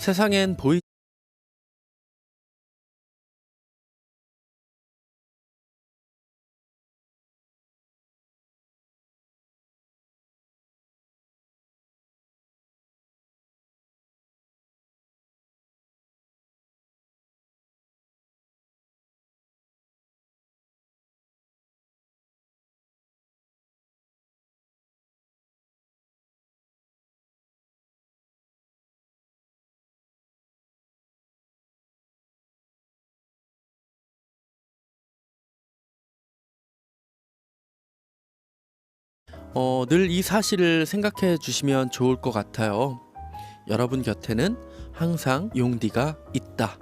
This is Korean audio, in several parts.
세상엔 보이 늘 이 사실을 생각해 주시면 좋을 것 같아요. 여러분 곁에는 항상 용디가 있다.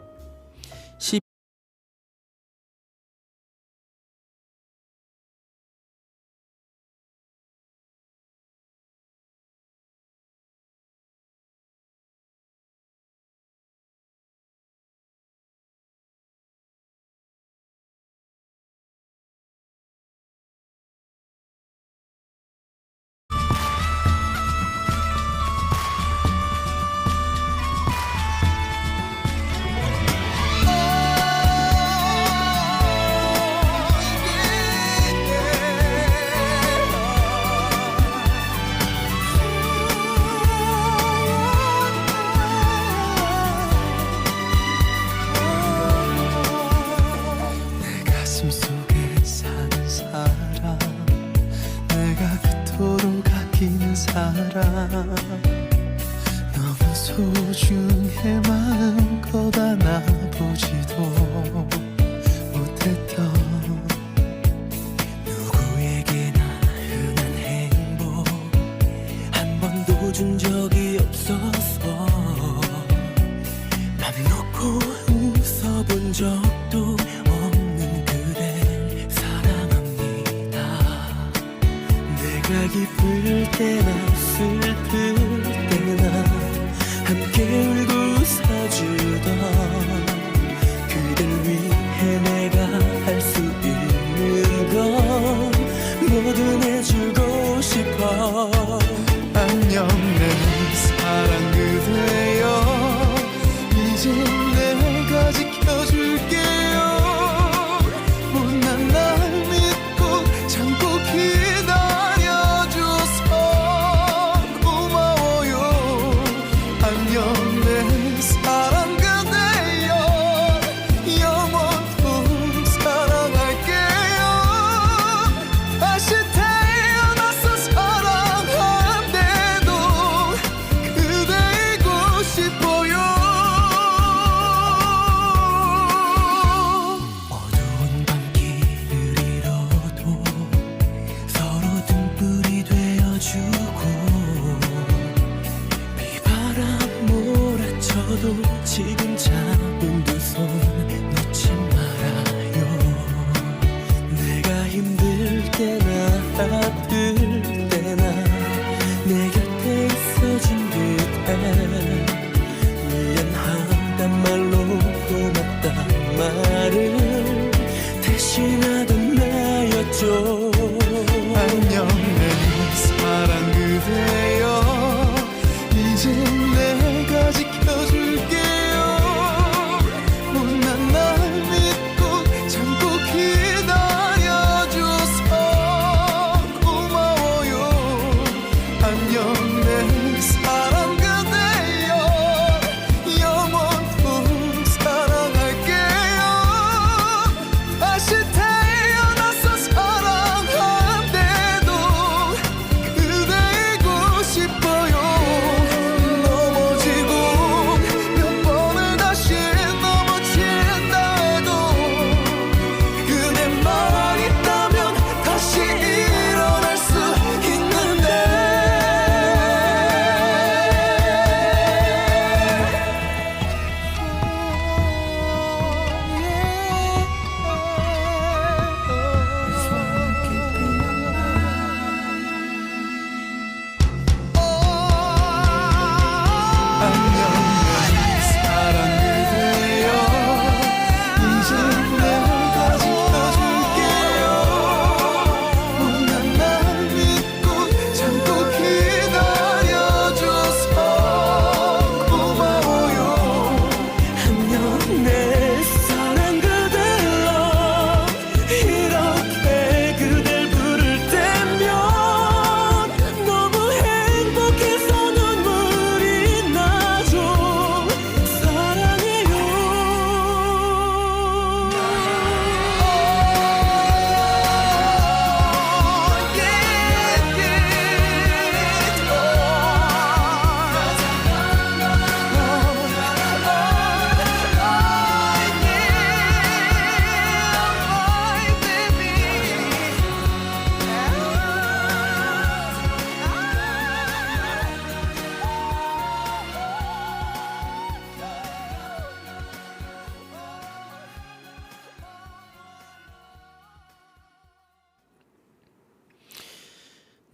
내 가슴 속에 사는 사람, 내가 그토록 아끼는 사람, 너무 소중해 마음껏 안아보지도 못했던 누구에게나 흔한 행복 한 번도 준 적이 없어서 맘 놓고 웃어본 적도 없는 그댈 사랑합니다. 내가 기쁠 때나 슬플 때나 함께 울고 웃어주던 그댈 위해 내가 할 수 있는 건 뭐든 해주고 싶어. 안녕 내 사랑 그대여, 이제 내가 지켜줄게요. 못난 날 믿고 참고 기다려줘서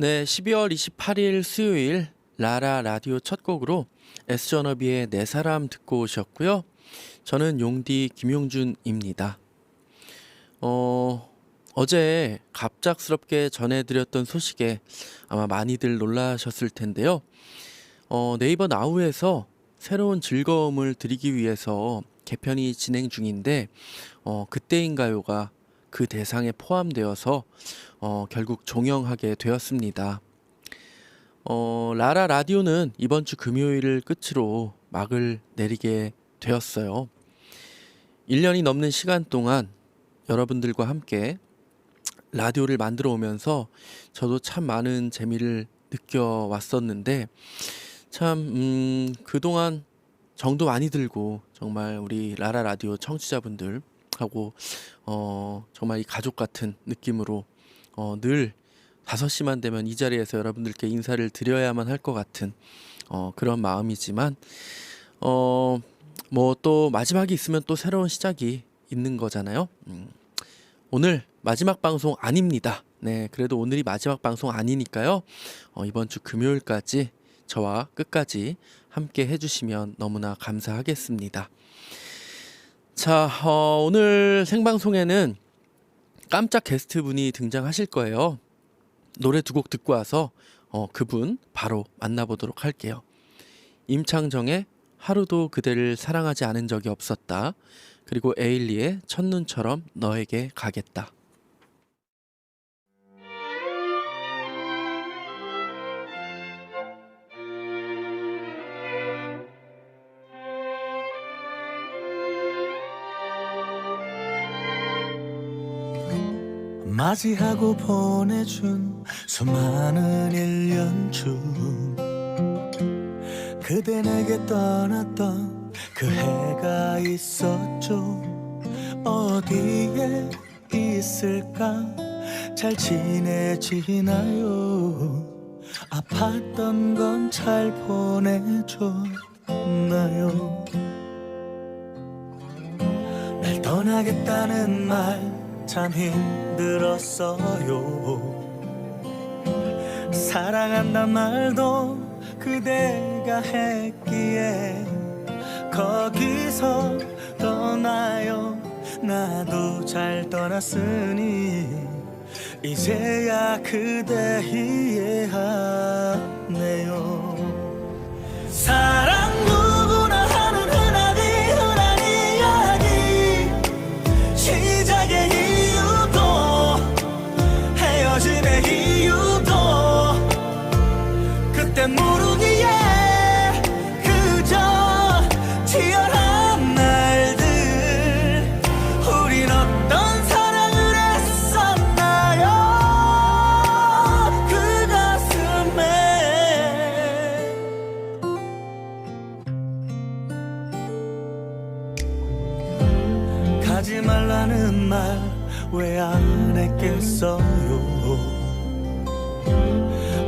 네, 12월 28일 수요일 라라 라디오 첫 곡으로 S전업이의 내 사람 듣고 오셨고요. 저는 용디 김용준입니다. 어제 갑작스럽게 전해드렸던 소식에 아마 많이들 놀라셨을 텐데요. 네이버 나우에서 새로운 즐거움을 드리기 위해서 개편이 진행 중인데 그때인가요가 그 대상에 포함되어서 결국 종영하게 되었습니다. 라라 라디오는 이번 주 금요일을 끝으로 막을 내리게 되었어요. 1년이 넘는 시간 동안 여러분들과 함께 라디오를 만들어 오면서 저도 참 많은 재미를 느껴왔었는데 참 그동안 정도 많이 들고 정말 우리 라라 라디오 청취자분들하고 정말 이 가족 같은 느낌으로 늘 5시만 되면 이 자리에서 여러분들께 인사를 드려야만 할 것 같은 그런 마음이지만 뭐 또 마지막이 있으면 또 새로운 시작이 있는 거잖아요. 오늘 마지막 방송 아닙니다. 네, 그래도 오늘이 마지막 방송 아니니까요. 이번 주 금요일까지 저와 끝까지 함께 해주시면 너무나 감사하겠습니다. 자, 오늘 생방송에는 깜짝 게스트분이 등장하실 거예요. 노래 2곡 듣고 와서 그분 바로 만나보도록 할게요. 임창정의 하루도 그대를 사랑하지 않은 적이 없었다. 그리고 에일리의 첫눈처럼 너에게 가겠다. 맞이하고 보내준 수많은 1년 중 그대 내게 떠났던 그 해가 있었죠. 어디에 있을까 잘 지내지나요. 아팠던 건 잘 보내줬나요. 날 떠나겠다는 말 참 힘들었어요. 사랑한단 말도 그대가 했기에 거기서 떠나요. 나도 잘 떠났으니 이제야 그대 이해하네요. 사랑 누구나 하는 흔한 이야기 시작의 이유도 헤어짐의 이유도 그때 모르기에 그저 치열한 날들 우린 어떤 사랑을 했었나요. 그 가슴에 가지 말라는 말 왜 안 했겠어요.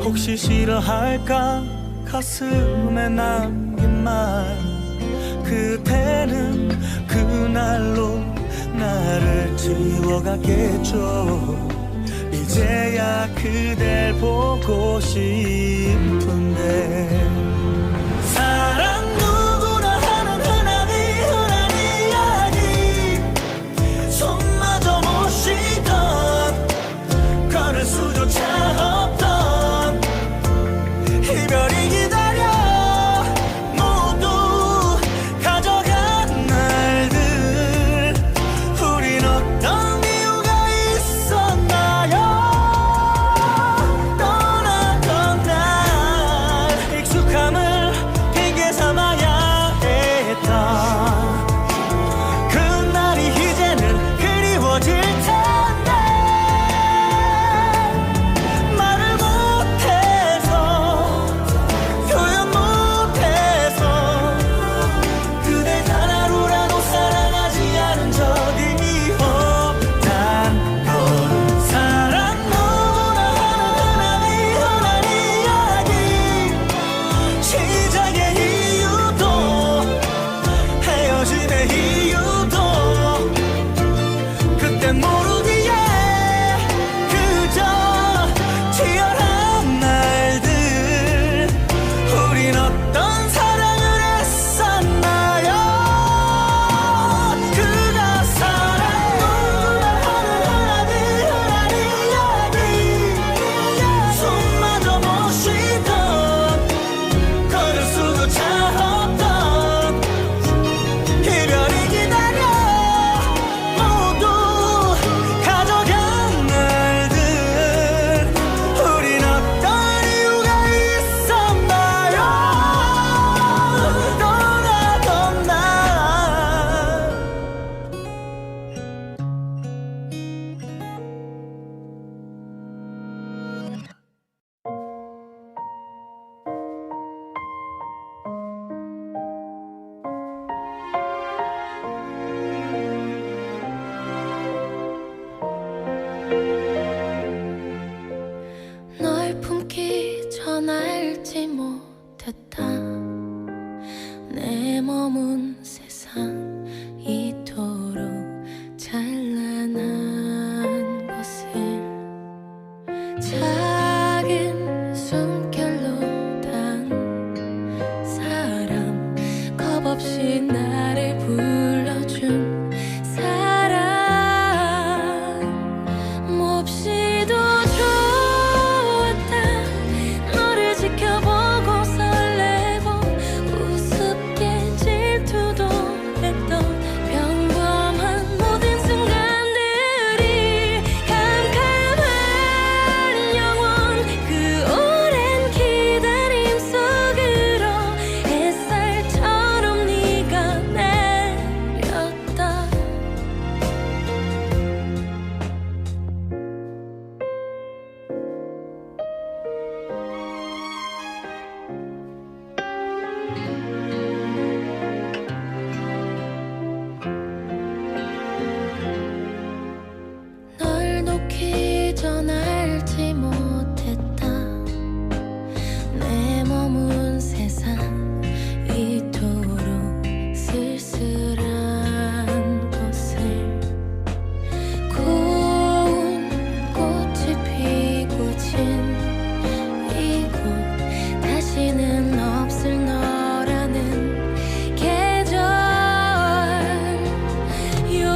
혹시 싫어할까 가슴에 남긴 말 그대는 그날로 나를 지워갔겠죠. 이제야 그댈 보고 싶은데 사랑 누구나 하는 흔한 이야기 손마저 못 쉬던 걸을 수조차 없던 이별이 기다려 모두 가져간 날들 우린 어떤 이유가 있었나요. 떠나던 날 익숙함을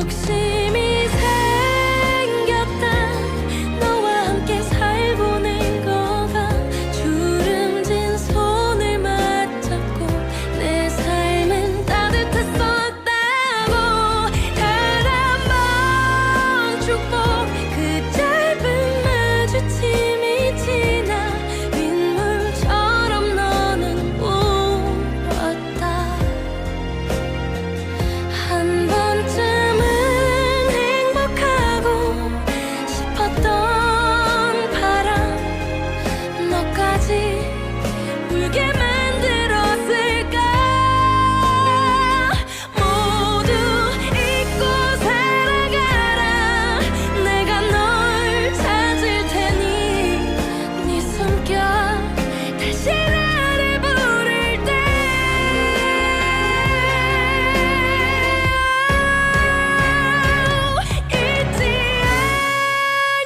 욕심이 생겼다. 너와 함께 살보낸 거가 주름진 손을 맞잡고 내 삶은 따뜻했었다고. 단 한 번 축복 그 짧은 마주침이 지나 빗물처럼 너는 울었다. 한 번쯤은 행복하고 싶었던 바람 너까지 울게 만들었을까. 모두 잊고 살아가라. 내가 널 찾을 테니 네 숨결 다시 나를 부를 때 잊지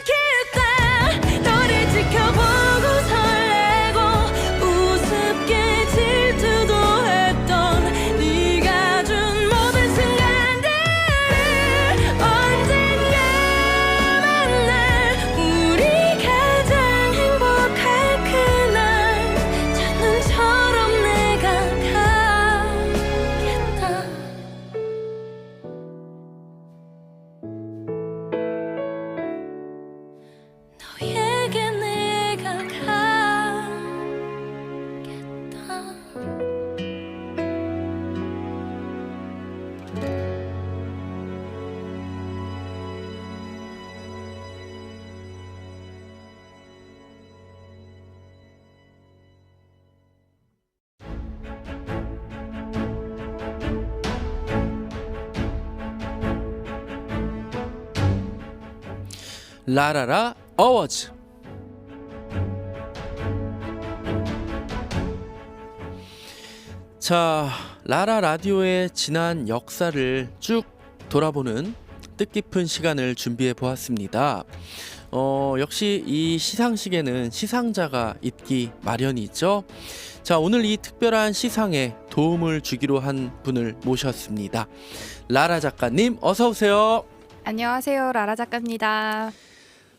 않겠다. 너를 지켜보고 설레고 우습게 질투도 했던 네가 준 모든 순간들을 언젠가 만날 우리 가장 행복할 그날 첫눈처럼 내가 가겠다. 너에게 내가 가겠다. 라라라 어워즈. 자, 라라 라디오의 지난 역사를 쭉 돌아보는 뜻깊은 시간을 준비해 보았습니다. 역시 이 시상식에는 시상자가 있기 마련이죠. 자, 오늘 이 특별한 시상에 도움을 주기로 한 분을 모셨습니다. 라라 작가님, 어서 오세요. 안녕하세요, 라라 작가입니다.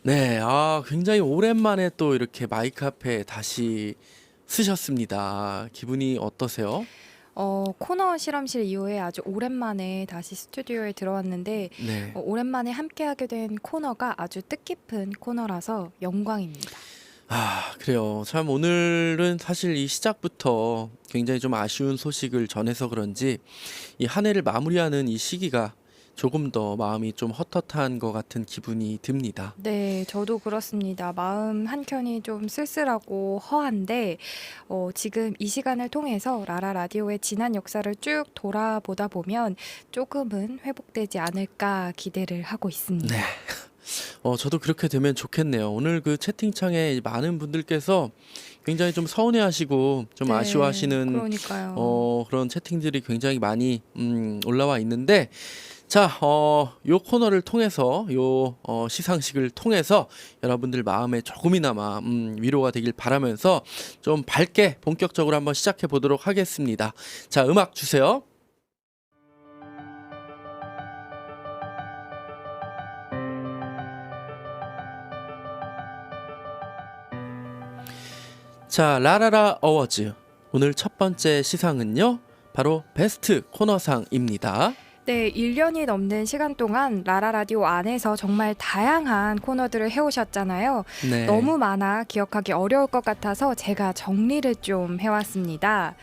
네, 굉장히 오랜만에 또 이렇게 마이크 앞에 다시 쓰셨습니다. 기분이 어떠세요? 코너 실험실 이후에 아주 오랜만에 다시 스튜디오에 들어왔는데 네. 오랜만에 함께하게 된 코너가 아주 뜻깊은 코너라서 영광입니다. 그래요. 참 오늘은 사실 이 시작부터 굉장히 좀 아쉬운 소식을 전해서 그런지 이 한 해를 마무리하는 이 시기가 조금 더 마음이 좀 헛헛한 것 같은 기분이 듭니다. 네, 저도 그렇습니다. 마음 한켠이 좀 쓸쓸하고 허한데 지금 이 시간을 통해서 라라 라디오의 지난 역사를 쭉 돌아보다 보면 조금은 회복되지 않을까 기대를 하고 있습니다. 네. 저도 그렇게 되면 좋겠네요. 오늘 그 채팅창에 많은 분들께서 굉장히 좀 서운해하시고 좀 네, 아쉬워하시는 그러니까요. 그런 채팅들이 굉장히 많이 올라와 있는데, 자, 요 코너를 통해서 요 시상식을 통해서 여러분들 마음에 조금이나마 위로가 되길 바라면서 좀 밝게 본격적으로 한번 시작해 보도록 하겠습니다. 자, 음악 주세요. 자, 라라라 어워즈. 오늘 첫 번째 시상은요, 바로 베스트 코너상입니다. 네, 1년이 넘는 시간 동안 라라 라디오 안에서 정말 다양한 코너들을 해오셨잖아요. 네. 너무 많아 기억하기 어려울 것 같아서 제가 정리를 좀 해왔습니다.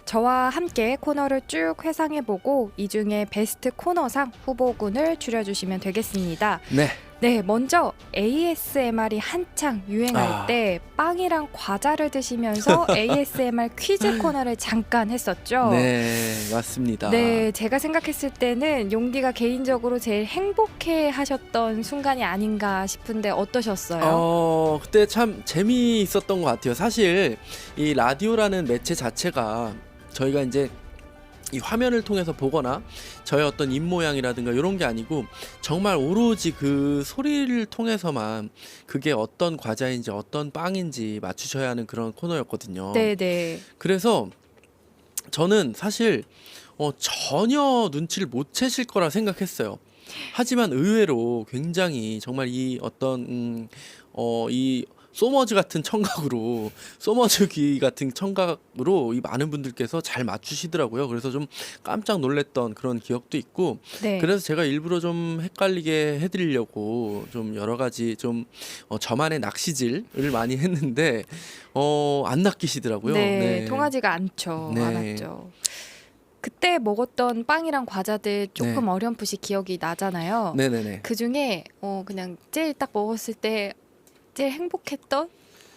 저와 함께 코너를 쭉 회상해보고 이 중에 베스트 코너상 후보군을 추려주시면 되겠습니다. 네. 네, 먼저 ASMR이 한창 유행할 아. 때 빵이랑 과자를 드시면서 ASMR 퀴즈 코너를 잠깐 했었죠. 네, 맞습니다. 네, 제가 생각했을 때는 용디가 개인적으로 제일 행복해 하셨던 순간이 아닌가 싶은데 어떠셨어요? 그때 참 재미있었던 것 같아요. 사실 이 라디오라는 매체 자체가 저희가 이제 이 화면을 통해서 보거나 저의 어떤 입모양이라든가 이런 게 아니고 정말 오로지 그 소리를 통해서만 그게 어떤 과자인지 어떤 빵인지 맞추셔야 하는 그런 코너였거든요. 네네. 그래서 저는 사실 전혀 눈치를 못 채실 거라 생각했어요. 하지만 의외로 굉장히 정말 이 어떤 이 소머즈 같은 청각으로 소머즈기 같은 청각으로 이 많은 분들께서 잘 맞추시더라고요. 그래서 좀 깜짝 놀랐던 그런 기억도 있고 네. 그래서 제가 일부러 좀 헷갈리게 해드리려고 좀 여러 가지 좀 저만의 낚시질을 많이 했는데 안 낚이시더라고요. 네, 통하지가 않죠. 네. 않았죠. 그때 먹었던 빵이랑 과자들 조금 어렴풋이 기억이 나잖아요. 네네네. 그 중에 그냥 제일 딱 먹었을 때 제일 행복했던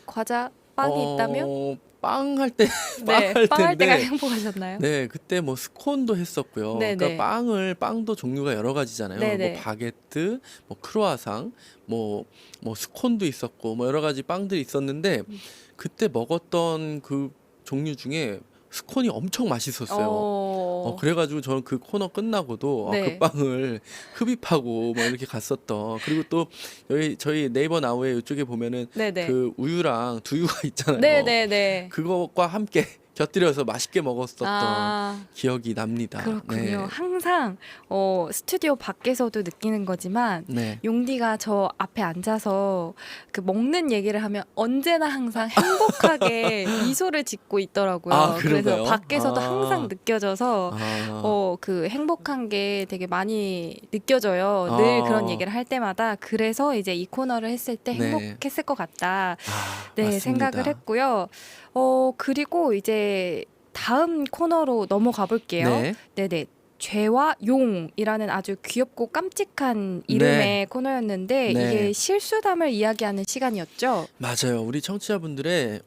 과자 빵이 있다면? 빵 할 때 네, 할 빵 할 때가 텐데 행복하셨나요? 네, 그때 뭐 스콘도 했었고요. 네네. 그러니까 빵도 종류가 여러 가지잖아요. 네네. 뭐 바게트, 뭐 크루아상, 뭐 스콘도 있었고 뭐 여러 가지 빵들이 있었는데 그때 먹었던 그 종류 중에 스콘이 엄청 맛있었어요. 그래가지고 저는 그 코너 끝나고도 네. 그 빵을 흡입하고 뭐 이렇게 갔었던. 그리고 또 여기 저희 네이버 나우에 이쪽에 보면은 네네. 그 우유랑 두유가 있잖아요. 네네네. 그것과 함께 곁들여서 맛있게 먹었었던 아, 기억이 납니다. 그렇군요. 항상 스튜디오 밖에서도 느끼는 거지만 네. 용디가 저 앞에 앉아서 그 먹는 얘기를 하면 언제나 항상 행복하게 미소를 짓고 있더라고요. 아, 그래서 그런가요? 밖에서도 아. 항상 느껴져서 그 행복한 게 되게 많이 느껴져요. 늘 아. 그런 얘기를 할 때마다. 그래서 이제 이 코너를 했을 때 네. 행복했을 것 같다. 네, 맞습니다. 생각을 했고요. 그리고 이제 다음 코너로 넘어가 볼게요. 네. 네네. 죄와 용이라는 아주 귀엽고 깜찍한 이름의 네. 코너였는데 네. 이게 실수담을 이야기하는 시간이었죠. 맞아요. 우리 청취자분들의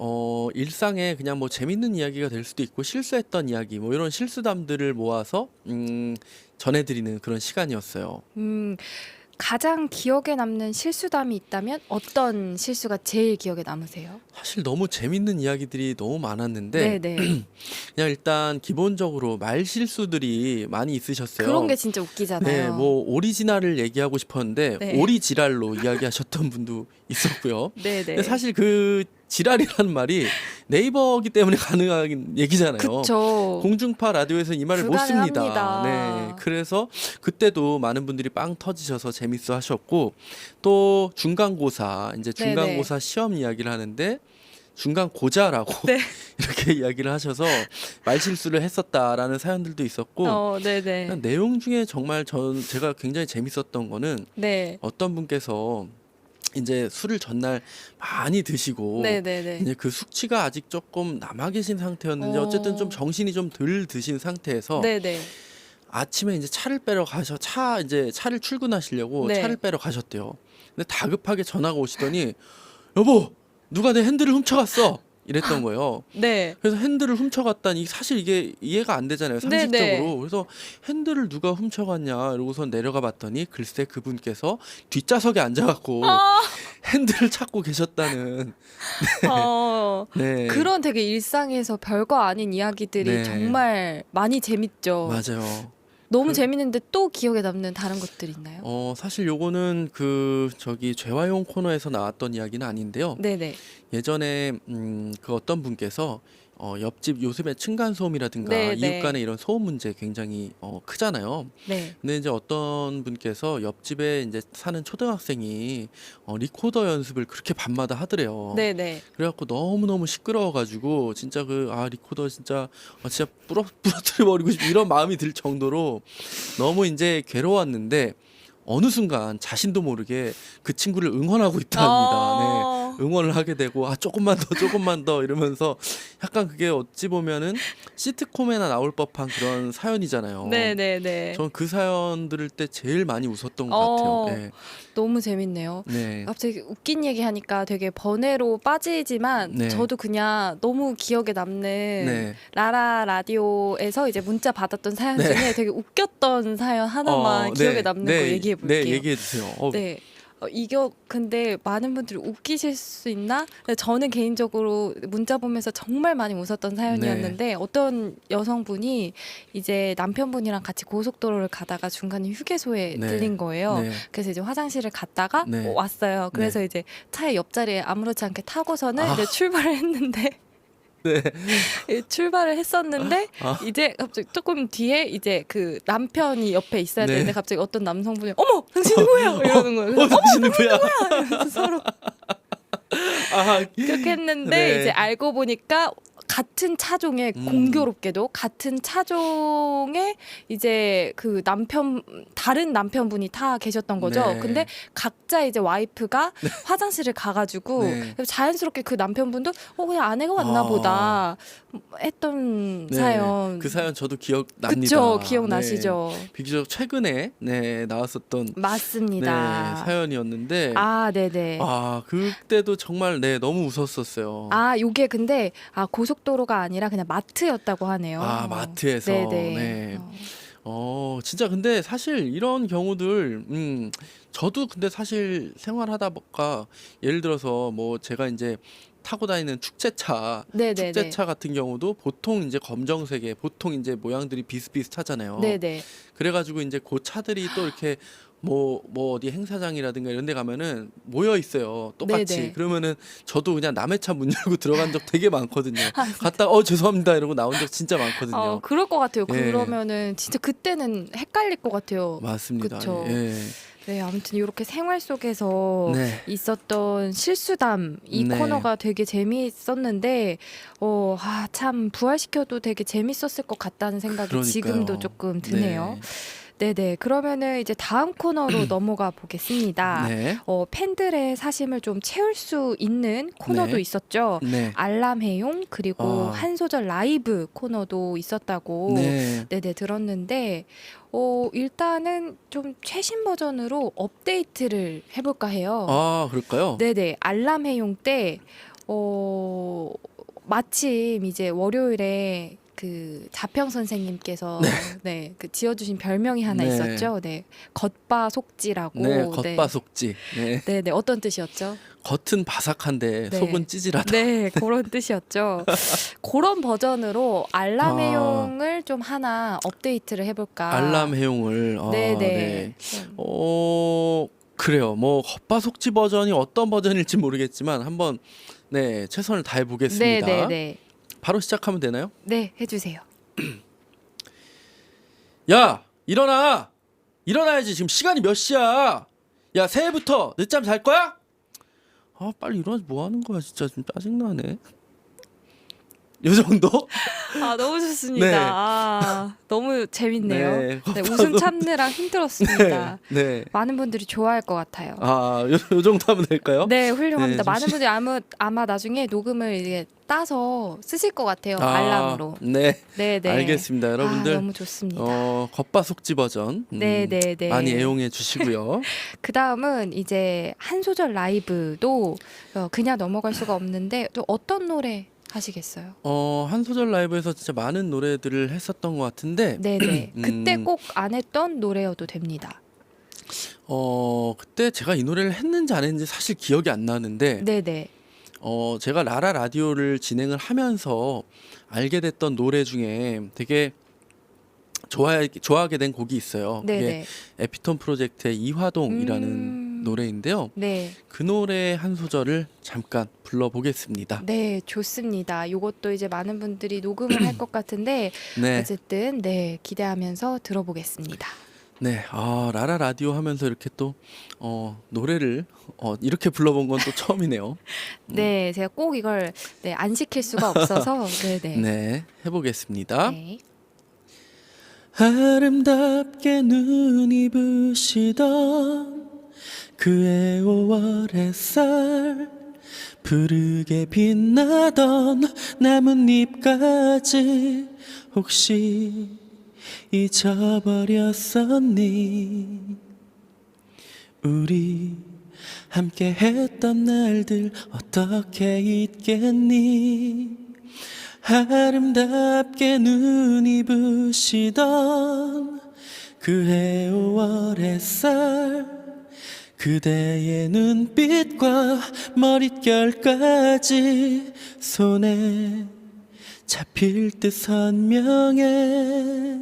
일상에 그냥 뭐 재밌는 이야기가 될 수도 있고 실수했던 이야기 뭐 이런 실수담들을 모아서 전해드리는 그런 시간이었어요. 가장 기억에 남는 실수담이 있다면 어떤 실수가 제일 기억에 남으세요? 사실 너무 재밌는 이야기들이 너무 많았는데 네네. 그냥 일단 기본적으로 말 실수들이 많이 있으셨어요. 그런 게 진짜 웃기잖아요. 네, 뭐 오리지널을 얘기하고 싶었는데 네. 오리지랄로 이야기하셨던 분도 있었고요. 네네. 근데 사실 그 지랄이라는 말이 네이버기 때문에 가능한 얘기잖아요. 그쵸. 공중파 라디오에서 이 말을 못 씁니다. 불가능합니다. 네, 그래서 그때도 많은 분들이 빵 터지셔서 재밌어 하셨고 또 중간고사 이제 중간고사 시험 이야기를 하는데 중간고자라고 네. 이렇게 이야기를 하셔서 말실수를 했었다라는 사연들도 있었고 네네. 그냥 내용 중에 정말 제가 굉장히 재밌었던 거는 네. 어떤 분께서 이제 술을 전날 많이 드시고 네네네. 이제 그 숙취가 아직 조금 남아 계신 상태였는지 어쨌든 좀 정신이 좀 덜 드신 상태에서 네네. 아침에 이제 차를 빼러 차를 출근하시려고 네. 차를 빼러 가셨대요. 근데 다급하게 전화가 오시더니 여보 누가 내 핸들을 훔쳐갔어 이랬던 거예요. 네. 그래서 핸들을 훔쳐갔다니 사실 이게 이해가 안 되잖아요 상식적으로. 네네. 그래서 핸들을 누가 훔쳐갔냐 이러고서 내려가 봤더니 글쎄 그분께서 뒷좌석에 앉아갖고 핸들을 찾고 계셨다는. 네. 그런 되게 일상에서 별거 아닌 이야기들이 네. 정말 많이 재밌죠. 맞아요. 너무 재밌는데 또 기억에 남는 다른 것들 있나요? 사실 요거는 죄와용 코너에서 나왔던 이야기는 아닌데요. 네네. 예전에 그 어떤 분께서 옆집 요즘에 층간소음이라든가 네, 이웃 네. 간의 이런 소음 문제 굉장히 크잖아요. 네. 근데 이제 어떤 분께서 옆집에 이제 사는 초등학생이 리코더 연습을 그렇게 밤마다 하더래요. 네네. 그래갖고 너무너무 시끄러워가지고 진짜 리코더 진짜 부러뜨려 버리고 싶 이런 마음이 들 정도로 너무 이제 괴로웠는데 어느 순간 자신도 모르게 그 친구를 응원하고 있답니다. 네. 응원을 하게 되고 조금만 더 이러면서 약간 그게 어찌 보면은 시트콤에나 나올 법한 그런 사연이잖아요. 네네네. 저는 그 사연 들을 때 제일 많이 웃었던 것 어. 같아요. 네. 너무 재밌네요. 네. 갑자기 웃긴 얘기 하니까 되게 번외로 빠지지만 네. 저도 그냥 너무 기억에 남는 네. 라라 라디오에서 이제 문자 받았던 사연 네. 중에 되게 웃겼던 사연 하나만 기억에 네. 남는 네. 거 얘기해 볼게요. 네, 얘기해 주세요. 네. 이거 근데 많은 분들이 웃기실 수 있나? 근데 저는 개인적으로 문자 보면서 정말 많이 웃었던 사연이었는데 어떤 여성분이 이제 남편분이랑 같이 고속도로를 가다가 중간에 휴게소에 네. 들린 거예요. 네. 그래서 이제 화장실을 갔다가 네. 왔어요. 그래서 이제 차의 옆자리에 아무렇지 않게 타고서는 아. 이제 출발을 했는데 네. 출발을 했었는데 아. 이제 갑자기 조금 뒤에 이제 그 남편이 옆에 있어야 네. 되는데 갑자기 어떤 남성분이 어머 당신 누구야 이러는 거예요. 그래서 당신 누구야? 이러면서 서로 아, 그렇게 했는데 네. 이제 알고 보니까 같은 차종에 공교롭게도 같은 차종에 이제 그 다른 남편분이 타 계셨던 거죠. 네. 근데 각자 이제 와이프가 화장실을 가가지고 네. 자연스럽게 그 남편분도 그냥 아내가 왔나 아. 보다 했던 네. 사연. 그 사연 저도 기억납니다. 그쵸, 기억나시죠? 네. 비교적 최근에 네, 나왔었던 맞습니다. 네, 사연이었는데 아, 네네. 그때도 정말 네, 너무 웃었었어요. 요게 근데 고속도로가 아니라 그냥 마트였다고 하네요. 마트에서 네네. 네. 진짜 근데 사실 이런 경우들 저도 근데 사실 생활하다 보니까 예를 들어서 뭐 제가 이제 타고 다니는 축제차 네네네. 축제차 같은 경우도 보통 이제 검정색에 보통 이제 모양들이 비슷비슷하잖아요. 네네. 그래가지고 이제 그 차들이 또 이렇게 뭐 어디 행사장이라든가 이런 데 가면은 모여 있어요. 똑같이. 네네. 그러면은 저도 그냥 남의 차 문 열고 들어간 적 되게 많거든요. 아, 갔다가 죄송합니다 이러고 나온 적 진짜 많거든요. 그럴 것 같아요. 예. 그러면은 진짜 그때는 헷갈릴 것 같아요. 맞습니다. 그쵸. 예. 네, 아무튼 이렇게 생활 속에서 네. 있었던 실수담 이 네. 코너가 되게 재미있었는데 참 부활시켜도 되게 재밌었을 것 같다는 생각이 그러니까요. 지금도 조금 드네요. 네네. 그러면은 이제 다음 코너로 넘어가 보겠습니다. 네. 팬들의 사심을 좀 채울 수 있는 코너도 네. 있었죠. 네. 알람해용 그리고 아. 한 소절 라이브 코너도 있었다고 네. 네네 들었는데 일단은 좀 최신 버전으로 업데이트를 해볼까 해요. 그럴까요? 네네 알람해용 때 마침 이제 월요일에 그 자평 선생님께서 네, 그 지어주신 별명이 하나 네. 있었죠. 네, 겉바속지라고. 네, 겉바속지. 네. 네, 네, 어떤 뜻이었죠? 겉은 바삭한데 네. 속은 찌질하다. 네, 그런 뜻이었죠. 그런 버전으로 알람해용을 좀 하나 업데이트를 해볼까. 알람해용을. 네네. 네. 그래요. 뭐 겉바속지 버전이 어떤 버전일지 모르겠지만 한번 네 최선을 다해 보겠습니다. 네네네. 바로 시작하면 되나요? 네, 해주세요. 야 일어나! 일어나야지. 지금 시간이 몇 시야? 야 새해부터 늦잠 잘 거야? 빨리 일어나지 뭐 하는 거야 진짜 좀 짜증나네. 요 정도? 너무 좋습니다. 네. 너무 재밌네요. 네. 네, 웃음 참느라 힘들었습니다. 네. 많은 분들이 좋아할 것 같아요. 요 정도 하면 될까요? 네, 훌륭합니다. 네, 좀 많은 분들이 아마 나중에 녹음을 이제 따서 쓰실 것 같아요. 알람으로. 네. 네, 네. 알겠습니다. 여러분들 너무 좋습니다. 겉바속지 버전 네, 네, 네. 많이 애용해 주시고요. 그 다음은 이제 한 소절 라이브도 그냥 넘어갈 수가 없는데 또 어떤 노래 하시겠어요? 한 소절 라이브에서 진짜 많은 노래들을 했었던 것 같은데 네네. 그때 꼭 안 했던 노래여도 됩니다. 그때 제가 이 노래를 했는지 안 했는지 사실 기억이 안 나는데 네네. 제가 라라 라디오를 진행을 하면서 알게 됐던 노래 중에 되게 좋아하게 된 곡이 있어요. 그게 네네. 에피톤 프로젝트의 이화동이라는 노래인데요. 네. 그 노래 한 소절을 잠깐 불러보겠습니다. 네, 좋습니다. 이것도 이제 많은 분들이 녹음을 할 것 같은데 네, 어쨌든 네, 기대하면서 들어보겠습니다. 네, 라라 라디오 하면서 이렇게 또 노래를 이렇게 불러본 건 또 처음이네요. 네, 제가 꼭 이걸 안 시킬 수가 없어서 네네. 네, 해보겠습니다. 네. 아름답게 눈이 부시던 그의 5월 햇살 푸르게 빛나던 나뭇잎까지 혹시 잊어버렸었니? 우리 함께 했던 날들 어떻게 잊겠니? 아름답게 눈이 부시던 그해 5월 햇살 그대의 눈빛과 머릿결까지 손에 잡힐 듯 선명해.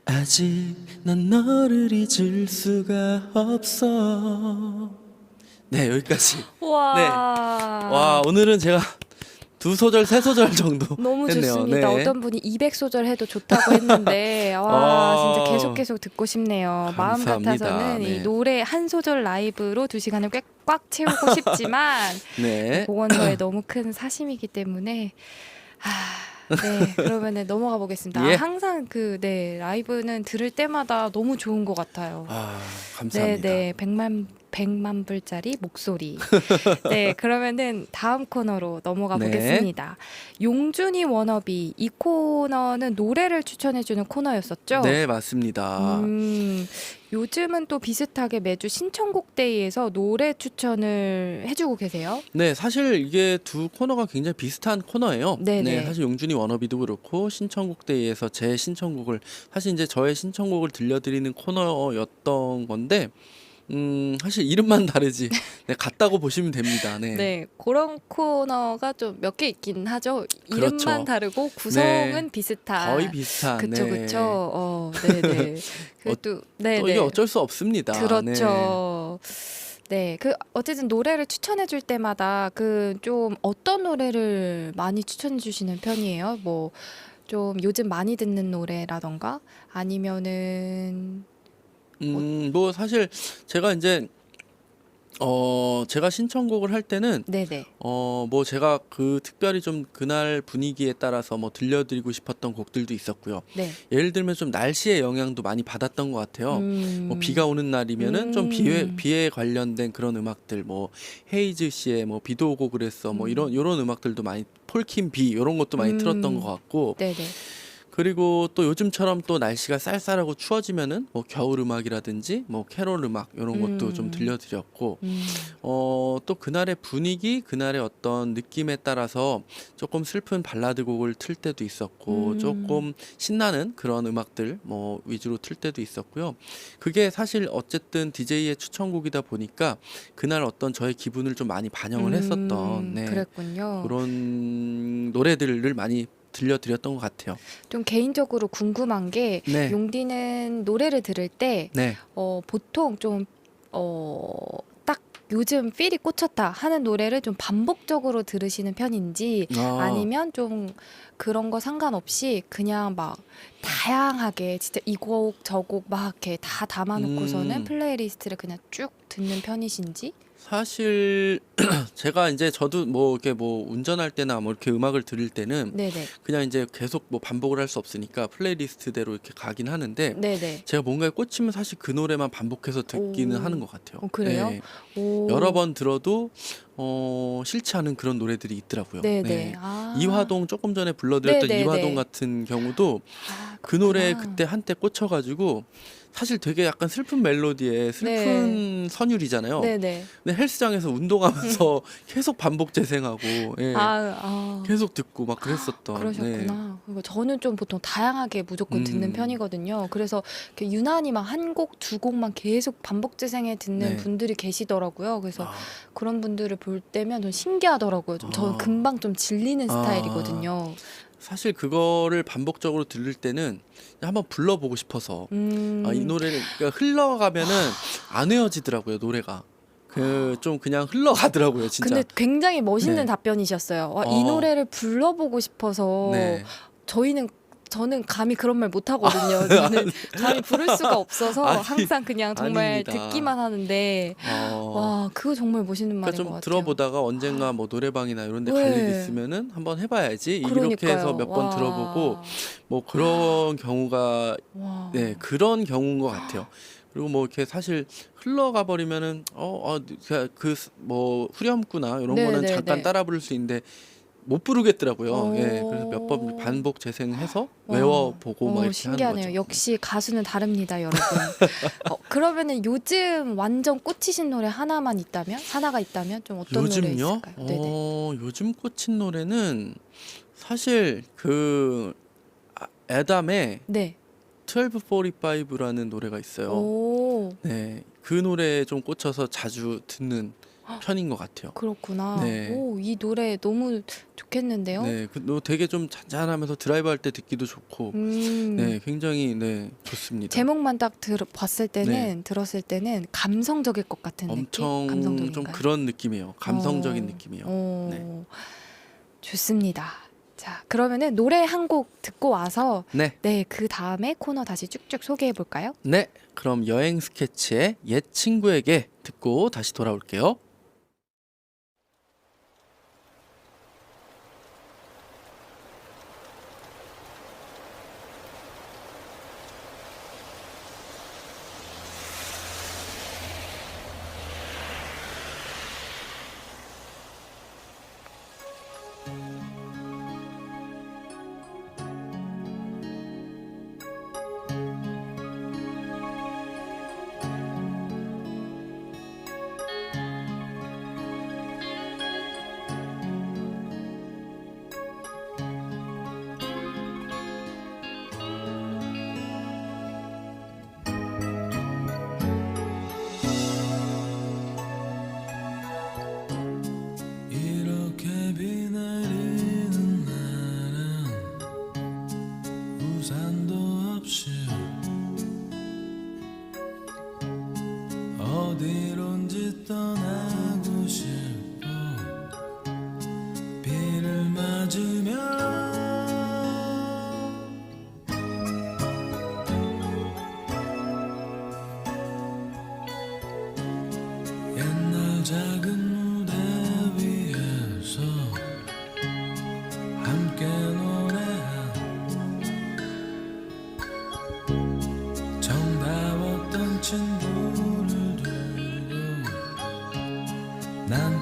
아직 난 너를 잊을 수가 없어. 네, 여기까지. 와. 네. 와, 오늘은 제가 두 소절 세 소절 정도 너무 했네요. 좋습니다. 네. 어떤 분이 200소절 해도 좋다고 했는데 와 아. 진짜 계속 듣고 싶네요. 마음 감사합니다. 같아서는 네. 이 노래 한 소절 라이브로 2시간을 꽉 채우고 싶지만 네. 그건 저의 너무 큰 사심이기 때문에 네 그러면은 넘어가 보겠습니다. 예. 항상 라이브는 들을 때마다 너무 좋은 것 같아요. 감사합니다. 네, 100만 불짜리 목소리. 네, 그러면은 다음 코너로 넘어가 네. 보겠습니다. 용준이 워너비 이 코너는 노래를 추천해주는 코너였었죠. 네, 맞습니다. 요즘은 또 비슷하게 매주 신청곡 데이에서 노래 추천을 해주고 계세요. 네, 사실 이게 두 코너가 굉장히 비슷한 코너예요. 네네. 네, 사실 용준이 워너비도 그렇고 신청곡 데이에서 제 신청곡을 사실 이제 저의 신청곡을 들려드리는 코너였던 건데 사실 이름만 다르지 네, 같다고 보시면 됩니다. 네. 네, 그런 코너가 좀 몇 개 있긴 하죠. 이름만 그렇죠. 다르고 구성은 네. 비슷한. 거의 비슷한. 그쵸, 네. 그쵸. 네네. 그래도 또 네네. 이게 어쩔 수 없습니다. 그렇죠. 네, 어쨌든 노래를 추천해 줄 때마다 좀 어떤 노래를 많이 추천해 주시는 편이에요? 뭐 좀 요즘 많이 듣는 노래라던가 아니면은 뭐 사실 제가 이제 제가 신청곡을 할 때는 네네. 뭐 제가 특별히 좀 그날 분위기에 따라서 뭐 들려드리고 싶었던 곡들도 있었고요. 네. 예를 들면 좀 날씨의 영향도 많이 받았던 것 같아요. 뭐 비가 오는 날이면은 좀 비에 관련된 그런 음악들, 뭐 헤이즈 씨의 뭐 비도 오고 그랬어, 뭐 이런 음악들도 많이 폴킴 비 이런 것도 많이 틀었던 것 같고. 네네. 그리고 또 요즘처럼 또 날씨가 쌀쌀하고 추워지면은 뭐 겨울 음악이라든지 뭐 캐롤 음악 이런 것도 좀 들려드렸고 또 그날의 분위기, 그날의 어떤 느낌에 따라서 조금 슬픈 발라드 곡을 틀 때도 있었고 조금 신나는 그런 음악들 뭐 위주로 틀 때도 있었고요. 그게 사실 어쨌든 DJ의 추천곡이다 보니까 그날 어떤 저의 기분을 좀 많이 반영을 했었던 네, 그랬군요. 그런 노래들을 많이 들려드렸던 것 같아요. 좀 개인적으로 궁금한 게 네. 용디는 노래를 들을 때 네. 보통 좀 딱 요즘 필이 꽂혔다 하는 노래를 좀 반복적으로 들으시는 편인지 아니면 좀 그런 거 상관없이 그냥 막 다양하게 진짜 이 곡 저 곡 막 이렇게 다 담아놓고서는 플레이리스트를 그냥 쭉 듣는 편이신지? 사실 제가 이제 저도 뭐 이렇게 뭐 운전할 때나 뭐 이렇게 음악을 들을 때는 네네. 그냥 이제 계속 뭐 반복을 할 수 없으니까 플레이리스트대로 이렇게 가긴 하는데 네네. 제가 뭔가에 꽂히면 사실 그 노래만 반복해서 듣기는 오. 하는 것 같아요. 그래요? 네. 오. 여러 번 들어도 싫지 않은 그런 노래들이 있더라고요. 네네. 네. 아. 이화동 조금 전에 불러드렸던 네네네. 이화동 같은 경우도 그 노래에 그때 한때 꽂혀가지고 사실 되게 약간 슬픈 멜로디에 슬픈 선율이잖아요. 네네. 근데 헬스장에서 운동하면서 계속 반복 재생하고 예. 계속 듣고 막 그랬었던. 그러셨구나. 그리고 저는 좀 보통 다양하게 무조건 듣는 편이거든요. 그래서 이렇게 유난히 막 한 곡, 두 곡만 계속 반복 재생해 듣는 네. 분들이 계시더라고요. 그래서 아, 그런 분들을 볼 때면 좀 신기하더라고요. 저는 아. 금방 좀 질리는 아. 스타일이거든요. 사실 그거를 반복적으로 들을 때는 한번 불러보고 싶어서 이 노래를 그러니까 흘러가면은 안 헤어지더라고요 노래가. 좀 그냥 흘러가더라고요 진짜. 근데 굉장히 멋있는 네. 답변이셨어요. 이 노래를 불러보고 싶어서 네. 저는 감히 그런 말 못하거든요. 저는 감히 부를 수가 없어서 아니, 항상 그냥 정말 아닙니다. 듣기만 하는데 와 그거 정말 멋있는 말인 그러니까 것 좀 같아요. 들어보다가 언젠가 뭐 노래방이나 이런 데 네. 갈 일 있으면은 한번 해봐야지 이렇게 그러니까요. 해서 몇 번 와. 들어보고 뭐 그런 경우가 와. 네 그런 경우인 것 같아요. 그리고 뭐 이렇게 사실 흘러가 버리면은 그 뭐 후렴구나 이런 네, 거는 네, 잠깐 네. 따라 부를 수 있는데 못 부르겠더라고요. 오. 예, 그래서 몇 번 반복 재생해서 와. 외워보고 막 이렇게 신기하네요. 하는 거죠. 역시 가수는 다릅니다, 여러분. 그러면은 요즘 완전 꽂히신 노래 하나가 있다면 좀 어떤 노래 요즘요? 있을까요? 네네. 요즘 꽂힌 노래는 사실 애담의 네. 1245라는 노래가 있어요. 오 네, 그 노래에 좀 꽂혀서 자주 듣는 편인 것 같아요. 그렇구나. 네. 오, 이 노래 너무 좋겠는데요? 네, 되게 좀 잔잔하면서 드라이브 할 때 듣기도 좋고, 네, 굉장히 좋습니다. 제목만 딱 들었을 때는 감성적일 것 같은 느낌? 엄청 좀 감성적인가요? 그런 느낌이에요. 감성적인 느낌이에요. 어. 네. 좋습니다. 자, 그러면은 노래 한 곡 듣고 와서 네. 네, 그 다음에 코너 다시 쭉쭉 소개해 볼까요? 네. 그럼 여행 스케치의 옛 친구에게 듣고 다시 돌아올게요. 이렇게 비 내리는 날은 우산도 없이 어디론지 떠나고 싶어 비를 맞으며 옛날 작은 무대 위에서 함께 노래한 정다웠던 친구를 두고 난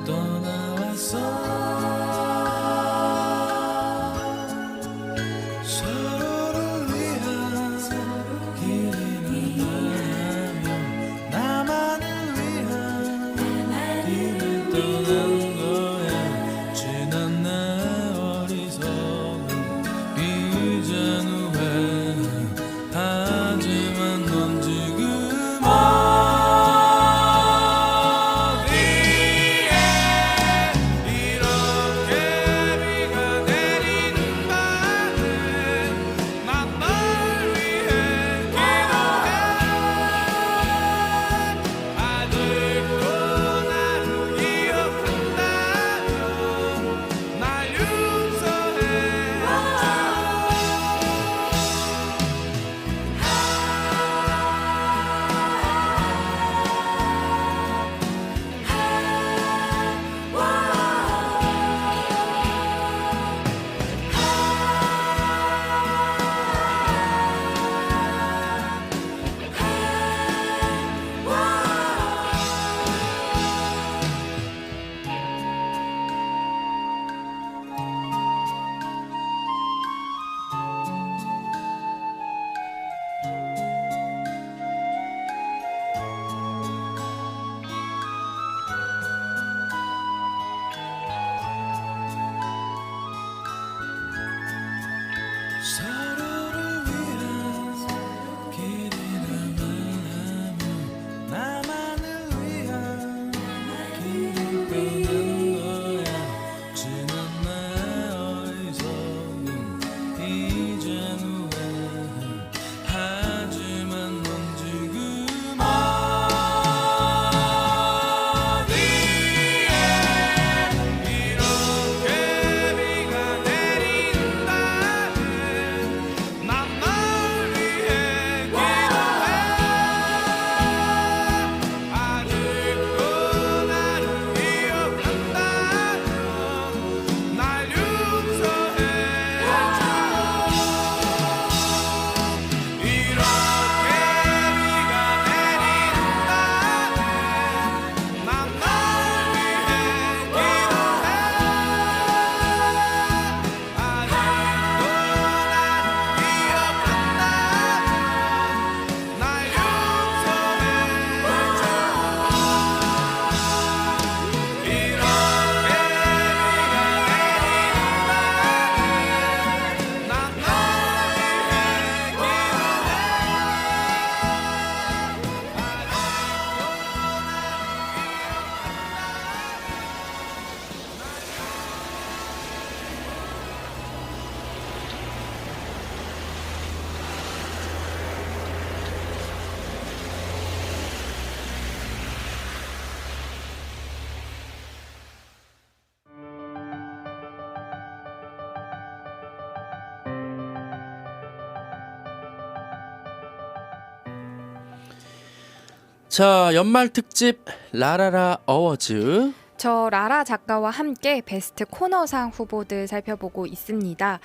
자, 연말 특집 라라라 어워즈. 저 라라 작가와 함께 베스트 코너상 후보들 살펴보고 있습니다.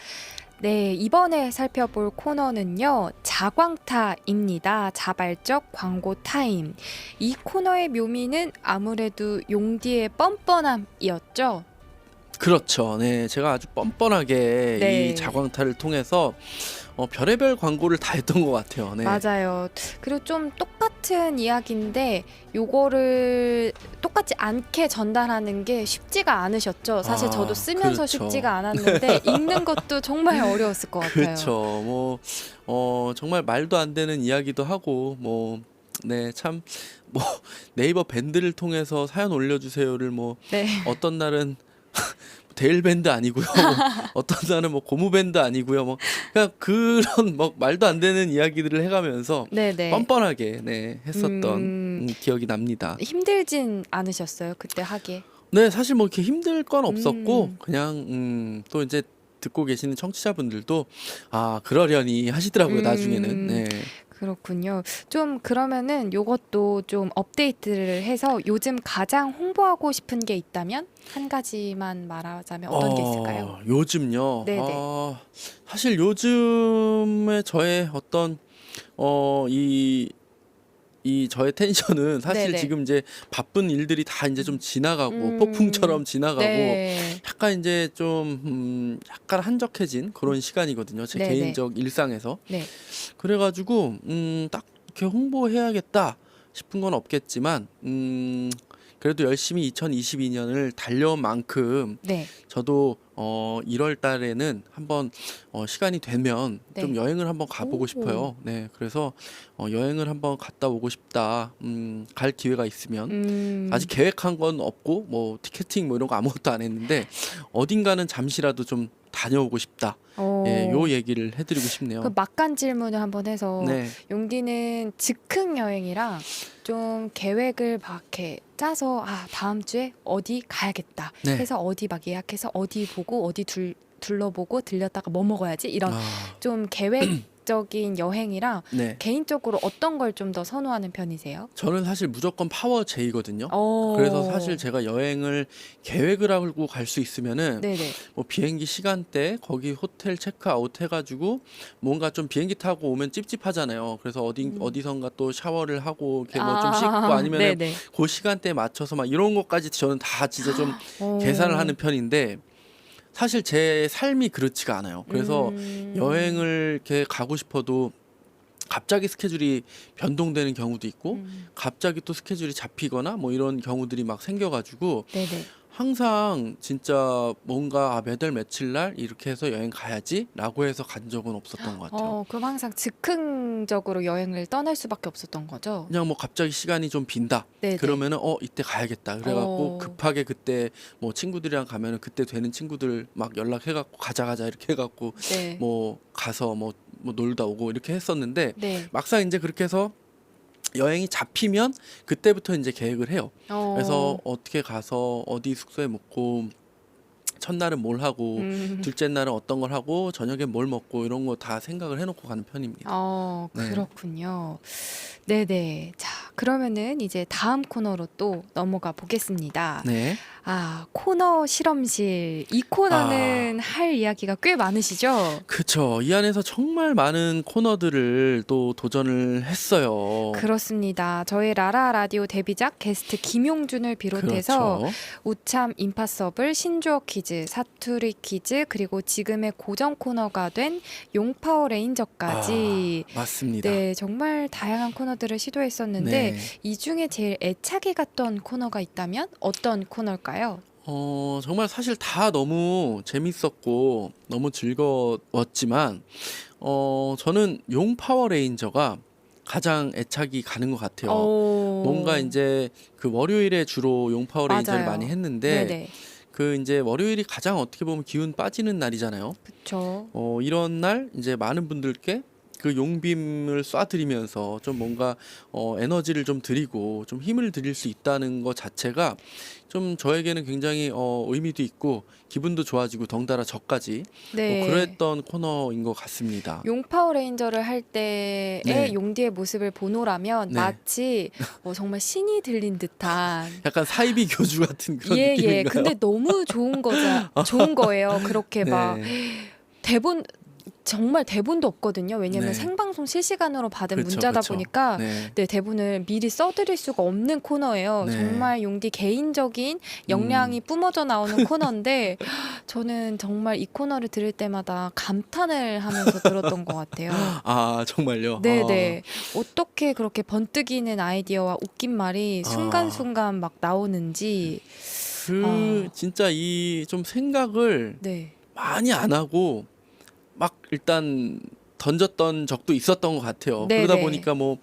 네, 이번에 살펴볼 코너는요, 자광타입니다. 자발적 광고 타임. 이 코너의 묘미는 아무래도 용디의 뻔뻔함이었죠. 그렇죠. 네, 제가 아주 뻔뻔하게 네. 이 자광타를 통해서 별의별 광고를 다 했던 것 같아요. 네. 맞아요. 그리고 좀 똑같은 이야기인데 요거를 똑같지 않게 전달하는 게 쉽지가 않으셨죠. 사실 아, 저도 쓰면서 그렇죠. 쉽지가 않았는데 읽는 것도 정말 어려웠을 것 같아요. 그렇죠. 정말 말도 안 되는 이야기도 하고 네, 참 네이버 밴드를 통해서 사연 올려주세요를 네. 어떤 날은 데일 밴드 아니고요. 어떤 날은 고무 밴드 아니고요. 그냥 그런 말도 안 되는 이야기들을 해가면서 네네. 뻔뻔하게 네, 했었던 기억이 납니다. 힘들진 않으셨어요? 그때 하기에? 네, 사실 이렇게 힘들 건 없었고 그냥 또 이제 듣고 계시는 청취자분들도 그러려니 하시더라고요. 나중에는. 네. 그렇군요. 좀 그러면은 요것도 좀 업데이트를 해서 요즘 가장 홍보하고 싶은 게 있다면 한 가지만 말하자면 어떤 게 있을까요? 요즘요. 네네. 사실 요즘에 저의 어떤 이 저의 텐션은 사실 네네. 지금 이제 바쁜 일들이 다 이제 좀 지나가고 음. 폭풍처럼 지나가고 네. 약간 이제 좀 약간 한적해진 그런 시간이거든요. 제 네네. 개인적 일상에서. 네. 그래가지고 딱 이렇게 홍보해야겠다 싶은 건 없겠지만 그래도 열심히 2022년을 달려온 만큼 네. 저도 1월 달에는 한번 시간이 되면 네. 좀 여행을 한번 가보고 오. 싶어요. 네, 그래서 여행을 한번 갔다 오고 싶다. 갈 기회가 있으면 아직 계획한 건 없고 티켓팅 이런 거 아무것도 안 했는데 어딘가는 잠시라도 좀 다녀오고 싶다. 예, 요 얘기를 해드리고 싶네요. 그 막간 질문을 한번 해서 네, 용디는 즉흥 여행이랑 좀 계획을 막 이렇게 짜서 다음 주에 어디 가야겠다 네. 해서 어디 막 예약해서 어디 보고 어디 둘러보고 들렸다가 뭐 먹어야지 이런 좀 계획적인 여행이랑 네. 개인적으로 어떤 걸 좀 더 선호하는 편이세요? 저는 사실 무조건 파워 J거든요. 오. 그래서 사실 제가 여행을 계획을 하고 갈 수 있으면은 네네. 비행기 시간대 거기 호텔 체크아웃 해가지고 뭔가 좀 비행기 타고 오면 찝찝하잖아요. 그래서 어디선가 또 샤워를 하고 이렇게 좀 씻고 아니면은 네네. 그 시간대에 맞춰서 막 이런 것까지 저는 다 진짜 좀 오. 계산을 하는 편인데 사실 제 삶이 그렇지가 않아요. 그래서 여행을 이렇게 가고 싶어도 갑자기 스케줄이 변동되는 경우도 있고 갑자기 또 스케줄이 잡히거나 이런 경우들이 막 생겨가지고 네네. 항상 진짜 뭔가 몇 월 며칠 날 이렇게 해서 여행 가야지라고 해서 간 적은 없었던 것 같아요. 그럼 항상 즉흥적으로 여행을 떠날 수밖에 없었던 거죠? 그냥 갑자기 시간이 좀 빈다. 네네. 그러면은 이때 가야겠다. 그래갖고 어. 급하게 그때 친구들이랑 가면은 그때 되는 친구들 막 연락해갖고 가자 이렇게 해갖고 네. 가서 놀다 오고 이렇게 했었는데 네. 막상 이제 그렇게 해서 여행이 잡히면 그때부터 이제 계획을 해요. 그래서 어떻게 가서 어디 숙소에 묵고 첫날은 뭘 하고 둘째 날은 어떤 걸 하고 저녁에 뭘 먹고 이런 거 다 생각을 해놓고 가는 편입니다. 네. 그렇군요. 네네. 자, 그러면은 이제 다음 코너로 또 넘어가 보겠습니다. 네. 코너 실험실. 이 코너는 할 이야기가 꽤 많으시죠? 그쵸. 이 안에서 정말 많은 코너들을 또 도전을 했어요. 그렇습니다. 저희 라라 라디오 데뷔작 게스트 김용준을 비롯해서 그렇죠. 우참 임파서블, 신조어 퀴즈, 사투리 퀴즈, 그리고 지금의 고정 코너가 된 용파워 레인저까지 맞습니다. 네, 정말 다양한 코너들을 시도했었는데 네. 이 중에 제일 애착이 갔던 코너가 있다면 어떤 코너일까요? 정말 사실 다 너무 재밌었고 너무 즐거웠지만 저는 용 파워레인저가 가장 애착이 가는 것 같아요. 뭔가 이제 그 월요일에 주로 용 파워레인저를 맞아요. 많이 했는데 네네. 그 이제 월요일이 가장 어떻게 보면 기운 빠지는 날이잖아요. 그쵸. 이런 날 이제 많은 분들께 그 용빔을 쏴드리면서 좀 뭔가 에너지를 좀 드리고 좀 힘을 드릴 수 있다는 것 자체가 좀 저에게는 굉장히 의미도 있고 기분도 좋아지고 덩달아 저까지 네. 그랬던 코너인 것 같습니다. 용 파워레인저를 할 때의 네. 용디의 모습을 보노라면 네. 마치 정말 신이 들린 듯한 약간 사이비 교주 같은 그런 예, 느낌인가요? 예. 근데 너무 좋은 거예요. 그렇게 막 네. 대본 정말 대본도 없거든요. 왜냐면 네. 생방송 실시간으로 받은 그쵸, 문자다 그쵸. 보니까 네. 네, 대본을 미리 써드릴 수가 없는 코너예요. 네. 정말 용디 개인적인 역량이 뿜어져 나오는 코너인데 저는 정말 이 코너를 들을 때마다 감탄을 하면서 들었던 것 같아요. 아 정말요? 네네. 어떻게 그렇게 번뜩이는 아이디어와 웃긴 말이 아. 순간순간 막 나오는지. 진짜 이 좀 생각을 네. 많이 안 하고 막 일단 던졌던 적도 있었던 것 같아요. 네네. 그러다 보니까 뭐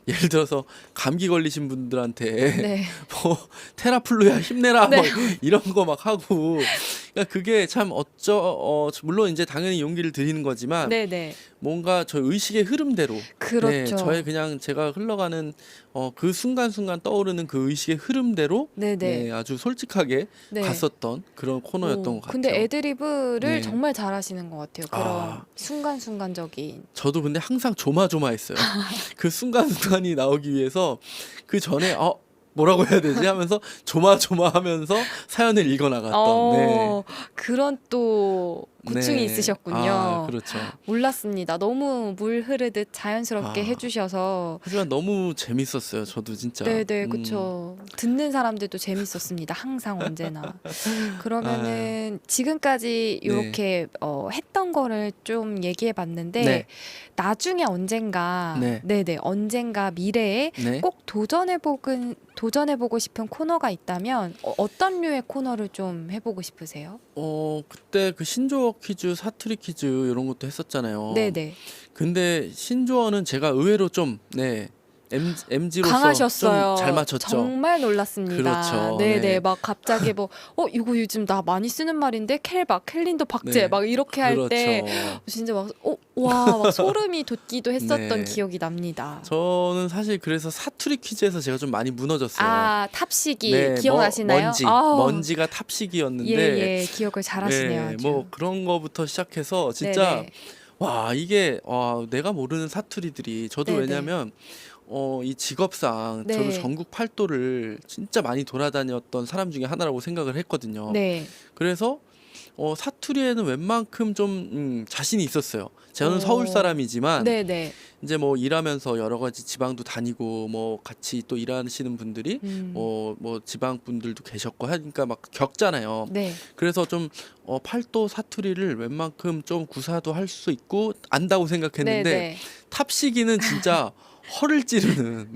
예를 들어서 감기 걸리신 분들한테 네. 뭐 테라플루야 힘내라 네. 뭐 이런 거 막 하고 그러니까 그게 참 물론 이제 당연히 용기를 드리는 거지만 네네. 뭔가 저 의식의 흐름대로 그렇죠. 네, 저의 그냥 제가 흘러가는 그 순간순간 떠오르는 그 의식의 흐름대로 네네. 네, 아주 솔직하게 네. 갔었던 그런 코너였던 것 같아요. 근데 애드리브를 네. 정말 잘하시는 것 같아요. 그런 아. 순간순간적인. 저도 근데 항상 조마조마했어요. 그 순간순간이 나오기 위해서 그 전에 뭐라고 해야 되지 하면서 조마조마하면서 사연을 읽어나갔던 네. 그런 또 고충이 네. 있으셨군요. 아, 그렇죠. 몰랐습니다. 너무 물 흐르듯 자연스럽게 아. 해주셔서. 하지만 너무 재밌었어요. 저도 진짜. 네네, 그쵸. 듣는 사람들도 재밌었습니다. 항상 언제나. 그러면은 지금까지 네. 이렇게 했던 거를 좀 얘기해 봤는데 네. 나중에 언젠가 네. 네네 언젠가 미래에 네. 꼭 도전해보고 싶은 코너가 있다면 어떤 류의 코너를 좀 해보고 싶으세요? 그때 그 신조어 퀴즈, 사투리 퀴즈 이런 것도 했었잖아요. 네네. 근데 신조어는 제가 의외로 좀 MG로서 강하셨어요. 좀 잘 맞췄죠. 정말 놀랐습니다. 그렇죠. 네네. 네. 막 갑자기 뭐 이거 요즘 나 많이 쓰는 말인데 켈박, 켈린더 박제 네. 막 이렇게 할 때 그렇죠. 진짜 막 막 소름이 돋기도 했었던 네. 기억이 납니다. 저는 사실 그래서 사투리 퀴즈에서 제가 좀 많이 무너졌어요. 아, 탑식이 네, 기억나시나요? 먼지가 탑식이었는데 예, 기억을 잘하시네요. 네, 아주. 뭐 그런 거부터 시작해서 진짜 네네. 와 이게 내가 모르는 사투리들이 저도 네네. 왜냐면 이 직업상 네. 저도 전국 팔도를 진짜 많이 돌아다녔던 사람 중에 하나라고 생각을 했거든요. 네. 그래서 사투리에는 웬만큼 좀 자신이 있었어요. 저는 오. 서울 사람이지만 네네. 이제 뭐 일하면서 여러 가지 지방도 다니고 뭐 같이 또 일하시는 분들이 뭐 지방 분들도 계셨고 하니까 막 겪잖아요. 네. 그래서 좀 팔도 사투리를 웬만큼 좀 구사도 할 수 있고 안다고 생각했는데 네네. 탑시기는 진짜 허를 찌르는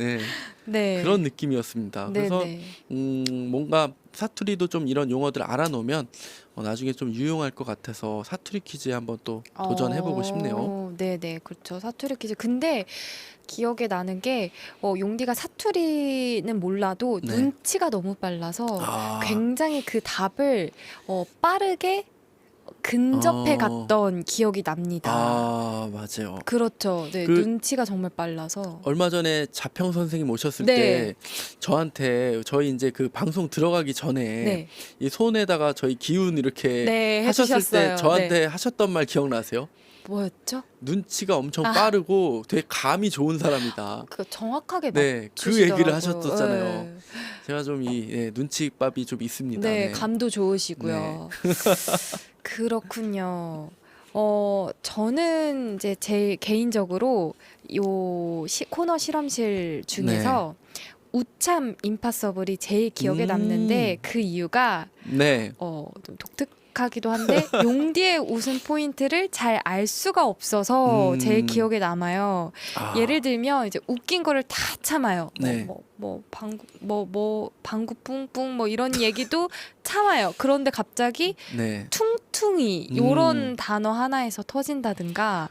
네. 그런 느낌이었습니다. 그래서 네네. 뭔가 사투리도 좀 이런 용어들 알아놓으면 나중에 좀 유용할 것 같아서 사투리 퀴즈에 한번 또 도전해보고 싶네요. 네네, 그렇죠. 사투리 퀴즈. 근데 기억에 나는 게 용디가 사투리는 몰라도 네. 눈치가 너무 빨라서 아, 굉장히 그 답을 빠르게 근접해 어. 갔던 기억이 납니다. 아 맞아요. 그렇죠. 네, 그- 눈치가 정말 빨라서. 얼마 전에 자평 선생님 오셨을 네. 때 저한테 저희 이제 그 방송 들어가기 전에 네, 이 손에다가 저희 기운 이렇게 네, 하셨을 해주셨어요. 때 저한테 네. 하셨던 말 기억나세요? 뭐였죠? 눈치가 엄청 아. 빠르고 되게 감이 좋은 사람이다. 그 정확하게 네, 그 맞추시더라고요. 얘기를 하셨었잖아요. 네. 제가 좀 눈치밥이 좀 있습니다. 네, 네. 감도 좋으시고요. 그렇군요. 저는 이제 제 개인적으로 코너 실험실 중에서 우참 임파서블이 제일 기억에 남는데 그 이유가 네. 좀 독특하기도 한데 용디의 웃음 포인트를 잘 알 수가 없어서 제일 기억에 남아요. 아, 예를 들면 이제 웃긴 거를 다 참아요. 네. 방구 뿡뿡 뭐 이런 얘기도 참아요. 그런데 갑자기 네. 퉁퉁이 요런 단어 하나에서 터진다든가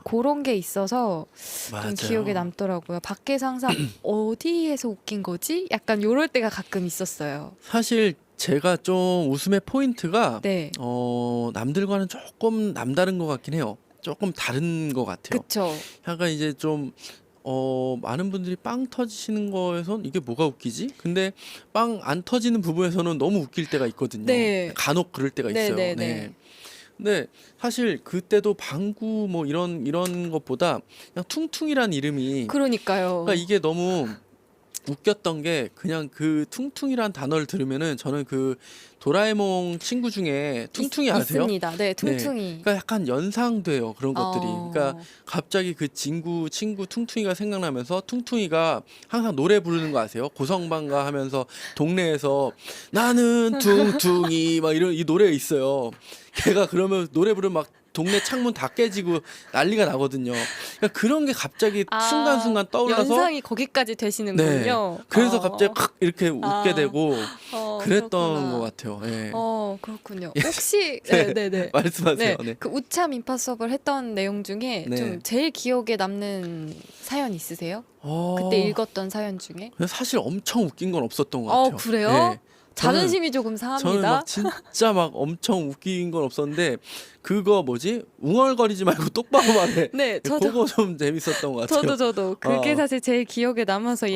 그런 게 있어서 맞아요. 좀 기억에 남더라고요. 밖에서 항상 어디에서 웃긴 거지? 약간 요럴 때가 가끔 있었어요. 사실 제가 좀 웃음의 포인트가 네. 남들과는 조금 남다른 것 같긴 해요. 조금 다른 것 같아요. 그쵸. 약간 이제 좀 많은 분들이 빵 터지시는 거에선 이게 뭐가 웃기지? 근데 빵 안 터지는 부분에서는 너무 웃길 때가 있거든요. 네. 간혹 그럴 때가 있어요. 네, 네, 네. 네. 근데 사실 그때도 방구 뭐 이런 것보다 그냥 퉁퉁이란 이름이 그러니까요. 그러니까 이게 너무 웃겼던 게 그냥 그 퉁퉁이란 단어를 들으면은 저는 그 도라에몽 친구 중에 퉁퉁이 아세요? 있습니다. 네, 퉁퉁이. 그러니까 약간 연상돼요 그런 것들이. 어. 그러니까 갑자기 그 친구 퉁퉁이가 생각나면서 퉁퉁이가 항상 노래 부르는 거 아세요? 고성방가 하면서 동네에서 나는 퉁퉁이 막 이런 이 노래 있어요. 걔가 그러면 노래 부르면 막 동네 창문 다 깨지고 난리가 나거든요. 그러니까 그런 게 갑자기 순간순간 떠올라서 연상이 거기까지 되시는군요. 그래서 갑자기 칵 이렇게 웃게 되고 그랬던 그렇구나. 것 같아요. 예. 그렇군요. 혹시 네. 네네네. 말씀하세요. 네. 그 우참 인파 수업을 했던 내용 중에 네. 좀 제일 기억에 남는 사연 있으세요? 어, 그때 읽었던 사연 중에? 근데 사실 엄청 웃긴 건 없었던 것 같아요. 그래요? 네. 자존심이 조금 저는 상합니다. 막 진짜 막 엄청 웃긴 건 없었는데 그거 뭐지? 웅얼거리지 말고 똑바로 말해. 네, 저도 그거 좀 재밌었던 것 같아요. 저도 그게 어. 사실 제일 기억에 남아서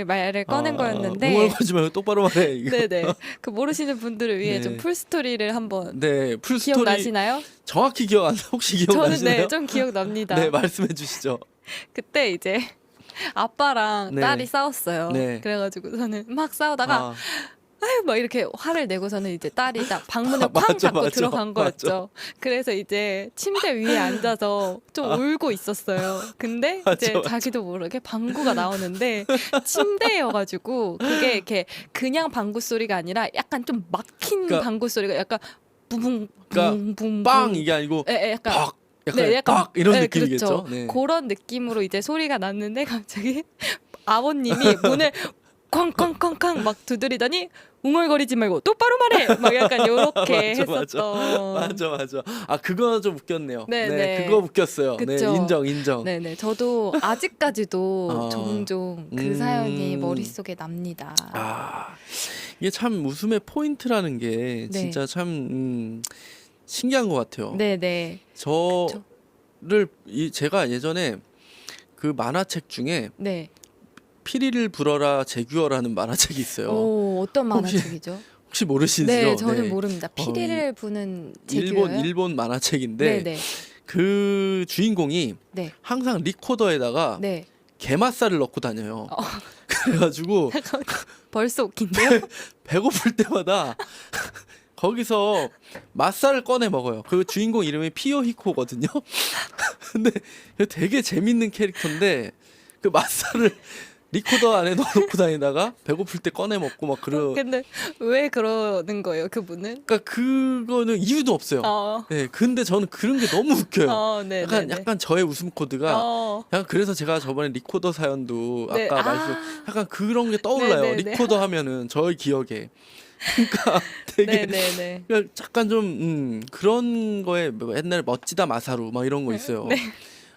말을 꺼낸 거였는데. 웅얼거리지 말고 똑바로 말해. 이거. 네네. 그 모르시는 분들을 위해 네. 좀 풀 스토리를 한번 네, 풀스토리 기억나시나요? 정확히 기억 안 나. 혹시 저는 기억나시나요? 좀 기억납니다. 네, 말씀해 주시죠. 그때 이제 아빠랑 네. 딸이 싸웠어요. 네. 그래가지고 저는 막 싸우다가 아, 아유 막 이렇게 화를 내고서는 이제 딸이 딱 방문을 쾅 맞아, 잡고 맞아, 들어간 거였죠. 그래서 이제 침대 위에 앉아서 좀 울고 있었어요. 근데 맞아, 이제 맞아. 자기도 모르게 방구가 나오는데 침대여가지고 그게 이렇게 그냥 방구 소리가 아니라 약간 좀 막힌 그러니까- 방구 소리가 약간 부붕 그러니까 붕붕 빵 이게 아니고 약간 박 약간 네, 약간- 박 이런 네, 느낌이겠죠. 그렇죠. 네. 그런 느낌으로 이제 소리가 났는데 갑자기 아버님이 문을 쾅쾅쾅쾅 막 두드리더니 웅얼거리지 말고 똑바로 말해 막 약간 요렇게 맞아, 맞아. 했었던 맞아. 아 그거 좀 웃겼네요. 네, 네, 네. 그거 웃겼어요. 네, 그쵸. 인정. 네네 저도 아직까지도 어. 종종 그 음. 사연이 머릿속에 납니다. 아 이게 참 웃음의 포인트라는 게 네. 진짜 참 신기한 것 같아요. 네네 저를 제가 예전에 그 만화책 중에 네. 피리를 불어라 제규어라는 만화책이 있어요. 오 어떤 혹시 만화책이죠? 혹시 모르시죠? 네 저는 모릅니다. 피리를 부는 제규어요? 일본 만화책인데 네네 그 주인공이 네. 항상 리코더에다가 네. 게맛살을 넣고 다녀요. 그래가지고 벌써 웃긴데요? 배고플 때마다 거기서 맛살을 꺼내 먹어요. 그 주인공 이름이 피요히코거든요. 근데 되게 재밌는 캐릭터인데 그 맛살을 리코더 안에 넣어놓고 다니다가 배고플 때 꺼내 먹고 막 근데 왜 그러는 거예요, 그분은? 그러니까 그거는 이유도 없어요. 네, 근데 저는 그런 게 너무 웃겨요. 네, 약간 저의 웃음 코드가 약간 그래서 제가 저번에 리코더 사연도 네, 아까 말씀 약간 그런 게 떠올라요. 네, 네, 네. 리코더 하면은 저의 기억에 그러니까 되게 네네네. 그러니까 약간 좀 그런 거에 뭐 옛날에 멋지다 마사루 막 이런 거 있어요.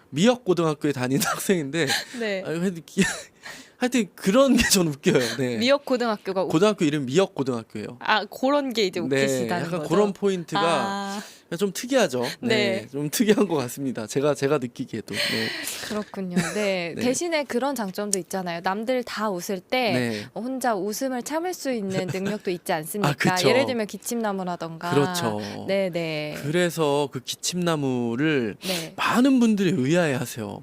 미역 고등학교에 다니는 학생인데 네. 하여튼 그런 게 전 웃겨요. 네. 미역 고등학교가 고등학교 이름 미역 고등학교예요. 그런 게 이제 웃기시다는 약간 거죠. 그런 포인트가 좀 특이하죠. 네. 좀 특이한 것 같습니다. 제가 느끼기에도. 네. 그렇군요. 네. 네. 대신에 그런 장점도 있잖아요. 남들 다 웃을 때 네. 혼자 웃음을 참을 수 있는 능력도 있지 않습니까? 그쵸. 예를 들면 기침나무라던가. 그렇죠. 네네. 그래서 그 기침나무를 네. 많은 분들이 의아해하세요.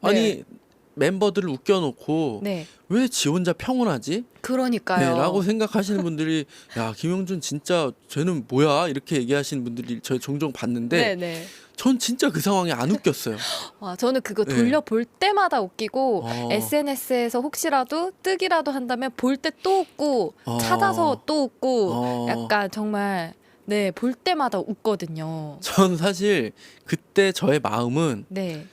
아니 멤버들을 웃겨놓고 네. 왜 지 혼자 평온하지? 그러니까요. 네, 라고 생각하시는 분들이 야 김영준 진짜 쟤는 뭐야 이렇게 얘기하시는 분들이 저 종종 봤는데 네네. 전 진짜 그 상황이 안 웃겼어요. 와, 저는 그거 네. 돌려볼 때마다 웃기고 어. SNS에서 혹시라도 뜨기라도 한다면 볼 때 또 웃고 찾아서 또 웃고 약간 정말 네, 볼 때마다 웃거든요. 전 사실 그때 저의 마음은 네.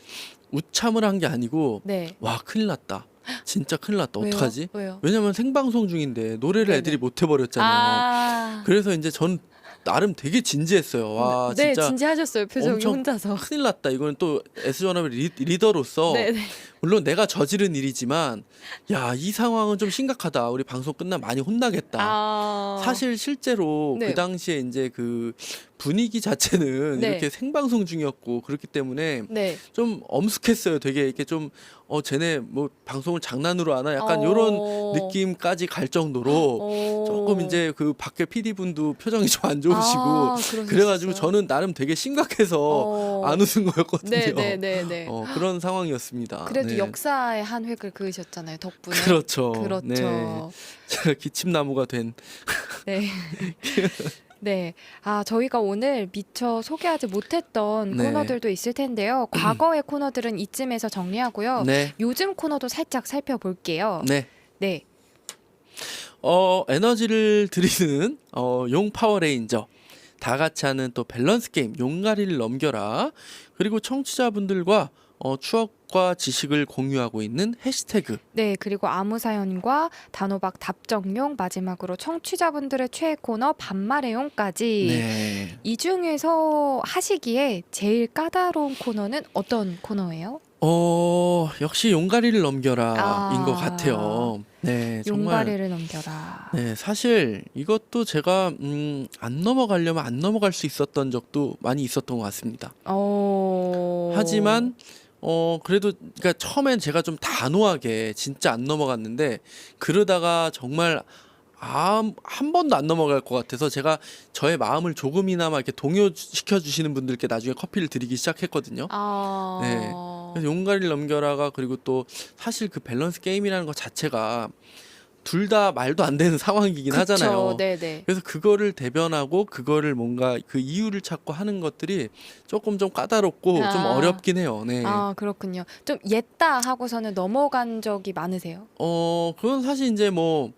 우참을 한 게 아니고 네. 와 큰일 났다. 진짜 큰일 났다. 왜요? 어떡하지? 왜요? 왜냐면 생방송 중인데 노래를 네네. 애들이 못 해버렸잖아요. 그래서 이제 전 나름 되게 진지했어요. 와 네, 진짜 진지하셨어요. 표정이 엄청 혼자서. 큰일 났다. 이거는 또 S전업의 리더로서 네, 네. 물론 내가 저지른 일이지만 야, 이 상황은 좀 심각하다. 우리 방송 끝나면 많이 혼나겠다. 아. 사실 실제로 네. 그 당시에 이제 그 분위기 자체는 네. 이렇게 생방송 중이었고 그렇기 때문에 네. 좀 엄숙했어요. 되게 이렇게 좀 쟤네 뭐 방송을 장난으로 하나 약간 요런 느낌까지 갈 정도로 조금 이제 그 밖에 PD 분도 표정이 좀 안 좋으시고 그래가지고 저는 나름 되게 심각해서 안 웃은 거였거든요. 네네네네. 그런 상황이었습니다. 그래도 네. 역사의 한 획을 그으셨잖아요. 덕분에. 그렇죠. 그렇죠. 네. 제가 기침나무가 된. 네. 네. 아, 저희가 오늘 미처 소개하지 못했던 네. 코너들도 있을 텐데요. 과거의 코너들은 이쯤에서 정리하고요. 네. 요즘 코너도 살짝 살펴볼게요. 네. 네. 에너지를 드리는 용 파워레인저. 다 같이 하는 또 밸런스 게임 용가리를 넘겨라. 그리고 청취자분들과 추억과 지식을 공유하고 있는 해시태그. 네, 그리고 아무 사연과 단호박 답정용, 마지막으로 청취자분들의 최애 코너 반말해용까지. 네. 이 중에서 하시기에 제일 까다로운 코너는 어떤 코너예요? 역시 용가리를 넘겨라인 것 아. 같아요. 네, 정말. 용가리를 넘겨라. 네, 사실 이것도 제가 안 넘어가려면 안 넘어갈 수 있었던 적도 많이 있었던 것 같습니다. 하지만 그래도 그러니까 처음엔 제가 좀 단호하게 진짜 안 넘어갔는데 그러다가 정말 한 번도 안 넘어갈 것 같아서 제가 저의 마음을 조금이나마 이렇게 동요시켜 주시는 분들께 나중에 커피를 드리기 시작했거든요. 네. 그래서 용가리를 넘겨라가 그리고 또 사실 그 밸런스 게임이라는 것 자체가 둘 다 말도 안 되는 상황이긴 그쵸, 하잖아요. 네네. 그래서 그거를 대변하고 그거를 뭔가 그 이유를 찾고 하는 것들이 조금 좀 까다롭고 좀 아. 어렵긴 해요. 네. 아, 그렇군요. 좀 옛다 하고서는 넘어간 적이 많으세요? 그건 사실 이제 뭐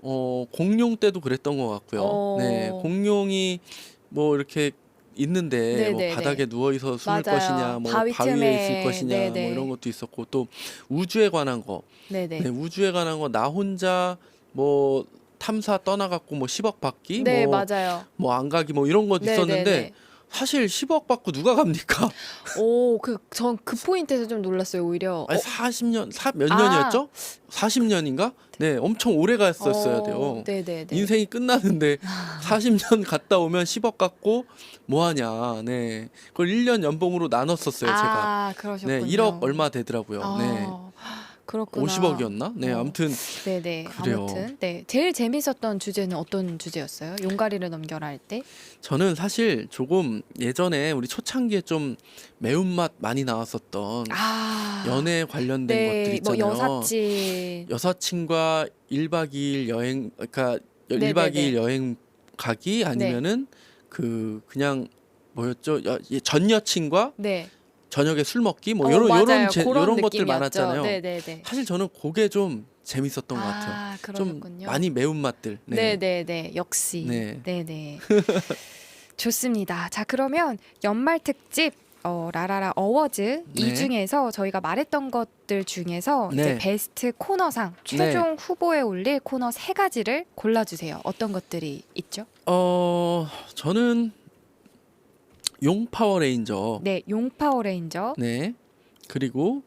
공룡 때도 그랬던 것 같고요. 네, 공룡이 뭐 이렇게 있는데 뭐 네네네. 바닥에 누워 있어 숨을 맞아요. 것이냐, 뭐 바위 바위에 틈에, 있을 것이냐, 네네. 뭐 이런 것도 있었고 또 우주에 관한 거, 네네. 네, 우주에 관한 거 나 혼자 뭐 탐사 떠나갖고 뭐 10억 받기, 네, 뭐 맞아요. 안 가기 뭐 이런 거 있었는데 네네네. 사실 10억 받고 누가 갑니까? 전 그 포인트에서 좀 놀랐어요, 오히려. 아니 40년 몇 년이었죠? 40년인가? 네, 엄청 오래 갔었어야 돼요. 네네네. 인생이 끝나는데 40년 갔다 오면 10억 갖고 뭐 하냐. 네. 그걸 1년 연봉으로 나눴었어요, 제가. 그러셨군요. 네, 1억 얼마 되더라고요. 네. 그렇구나. 50억이었나? 네, 아무튼 네네. 그래요. 아무튼 네, 제일 재밌었던 주제는 어떤 주제였어요? 용가리를 넘겨라 할 때? 저는 사실 조금 예전에 우리 초창기에 좀 매운맛 많이 나왔었던 연애 관련된 것들 뭐 있잖아요. 여사친. 여사친과 1박 2일 여행, 그러니까 네네네. 1박 2일 여행 가기 아니면은 그냥 뭐였죠? 전 여친과 네. 저녁에 술 먹기 뭐 맞아요. 요런 그런 것들 느낌이었죠. 많았잖아요. 네네네. 사실 저는 그게 좀 재밌었던 것 같아요. 좀 그러셨군요. 많이 매운맛들. 네. 네네네. 역시. 네. 네네. 좋습니다. 자, 그러면 연말 특집 라라라 어워즈 이 네. 중에서 저희가 말했던 것들 중에서 네. 이제 베스트 코너상 최종 후보에 올릴 코너 3가지를 골라주세요. 어떤 것들이 있죠? 저는 용 파워레인저. 네, 용 파워레인저. 네. 그리고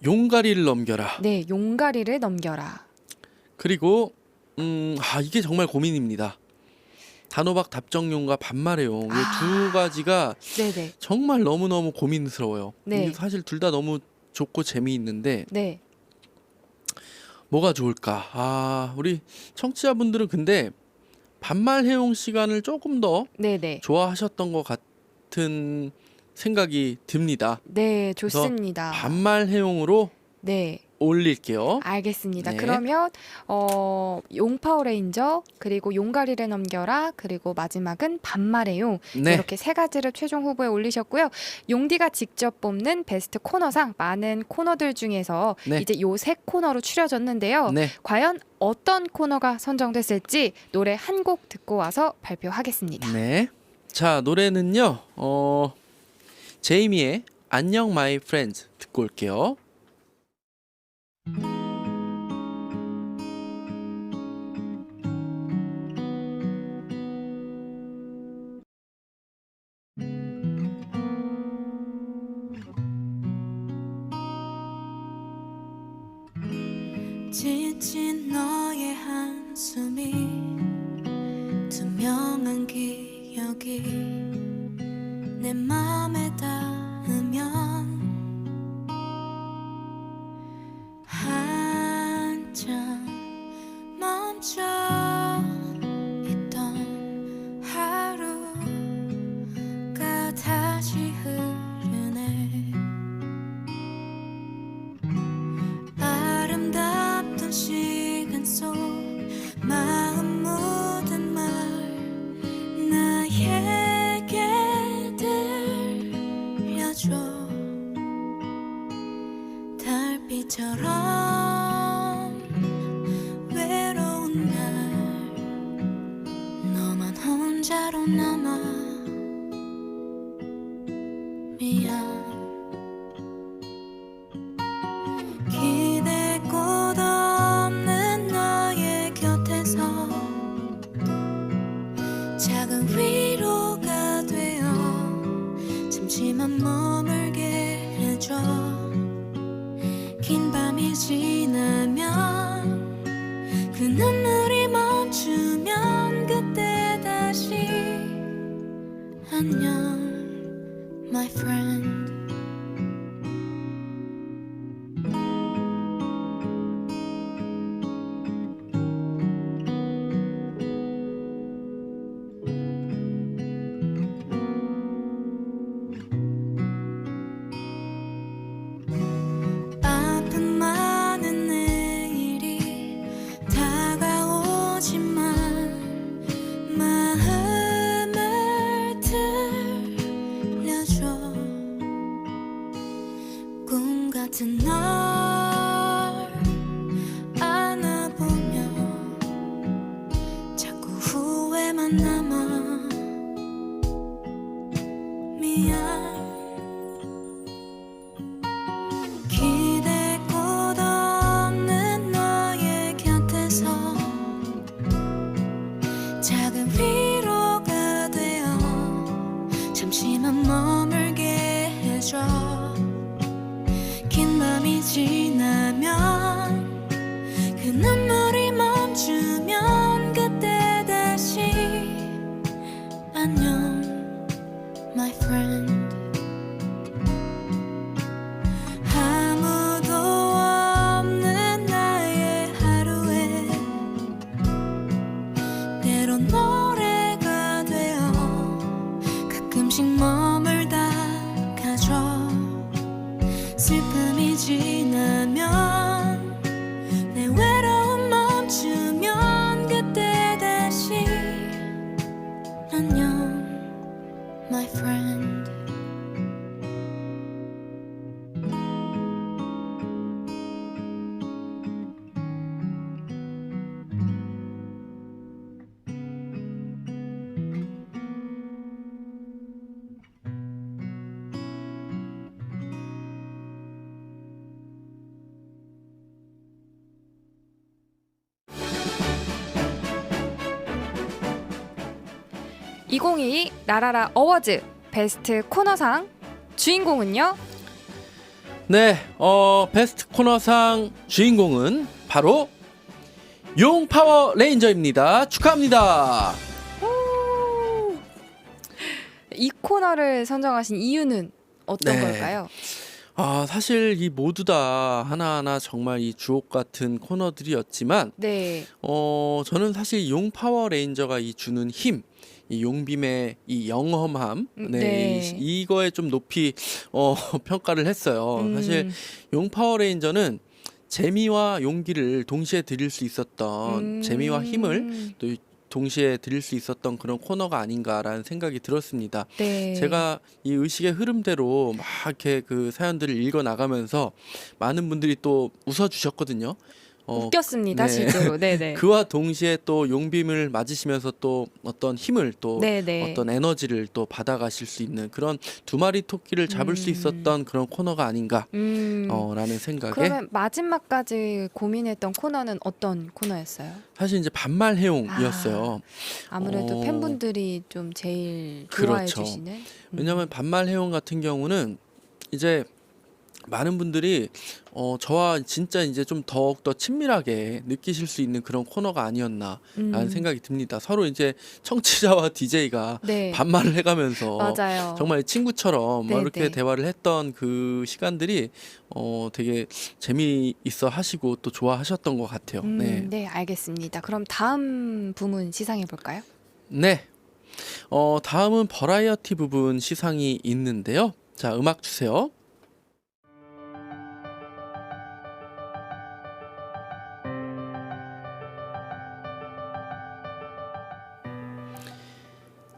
용가리를 넘겨라. 네, 용가리를 넘겨라. 그리고 이게 정말 고민입니다. 단호박 답정용과 반말해용 이 두 가지가 네네. 정말 너무너무 고민스러워요. 네. 이게 사실 둘 다 너무 좋고 재미있는데 네. 뭐가 좋을까? 우리 청취자분들은 근데 반말해용 시간을 조금 더 네네. 좋아하셨던 것 같은 생각이 듭니다. 네, 좋습니다. 반말해용으로 네. 올릴게요. 알겠습니다. 네. 그러면 용 파워레인저 그리고 용가리를 넘겨라 그리고 마지막은 반말해용 네. 이렇게 3가지를 최종 후보에 올리셨고요. 용디가 직접 뽑는 베스트 코너상 많은 코너들 중에서 네. 이제 요 3코너로 추려졌는데요. 네. 과연 어떤 코너가 선정됐을지 노래 한 곡 듣고 와서 발표하겠습니다. 네. 자, 노래는요. 제이미의 안녕 마이 프렌즈 듣고 올게요. 지친 너의 한숨이 투명한 기억이 내 맘에 닿으면 한참 멈춰 있던 하루가 다시 흐르네. 아름답던 시간 속 마음 묻은 말 나에게 들려줘. 달빛처럼 외로운 날 너만 혼자로 남아. 미안. 기대 꽃 없는 너의 곁에서 작은 위로가 되어 잠시만 머물게 해줘. 긴 밤이 지나면 그 눈물이 멈추면 그때 다시 안녕 my friend. 아픈 많은 내일이 다가오지만 마음을 들려줘. 꿈 같은 널 안아보면 자꾸 후회만 남아. 미안. 기대 꽃 없는 너의 곁에서 작은 위로가 되어 잠시만 머물게 해줘. 긴 밤이 지나면 그 눈물이 멈추면 그때 다시 안녕 my friend. 아무도 없는 나의 하루에 때론 노래가 되어 가끔씩 머물다 가죠. 슬픔이 지나면 내 외로움 멈추면 그때 다시 안녕 my friend. (2022) 라라라 어워즈 베스트 코너상 주인공은요? 네, 베스트 코너상 주인공은 바로 용 파워 레인저입니다. 축하합니다. 이 코너를 선정하신 이유는 어떤 네. 걸까요? 사실 이 모두 다 하나하나 정말 이 주옥 같은 코너들이었지만 네. 저는 사실 용 파워 레인저가 이 주는 힘, 이 용빔의 이 영험함, 네. 이거에 좀 높이 평가를 했어요. 사실 용 파워 레인저는 재미와 용기를 동시에 드릴 수 있었던 재미와 힘을 또 동시에 드릴 수 있었던 그런 코너가 아닌가라는 생각이 들었습니다. 네. 제가 이 의식의 흐름대로 막 이렇게 그 사연들을 읽어 나가면서 많은 분들이 또 웃어주셨거든요. 웃겼습니다, 네. 실제로. 네네. 그와 동시에 또 용빔을 맞으시면서 또 어떤 힘을 또 네네. 어떤 에너지를 또 받아가실 수 있는 그런 두 마리 토끼를 잡을 수 있었던 그런 코너가 아닌가 라는 생각에 그러면 마지막까지 고민했던 코너는 어떤 코너였어요? 사실 이제 반말 해용이었어요. 아무래도 어. 팬분들이 좀 제일 좋아해 그렇죠. 주시는. 왜냐하면 반말 해용 같은 경우는 이제 많은 분들이 저와 진짜 이제 좀 더욱 더 친밀하게 느끼실 수 있는 그런 코너가 아니었나라는 생각이 듭니다. 서로 이제 청취자와 DJ가 네. 반말을 해가면서 맞아요. 정말 친구처럼 네, 이렇게 네. 대화를 했던 그 시간들이 되게 재미있어 하시고 또 좋아하셨던 것 같아요. 네. 네, 알겠습니다. 그럼 다음 부문 시상해 볼까요? 네. 다음은 버라이어티 부분 시상이 있는데요. 자, 음악 주세요.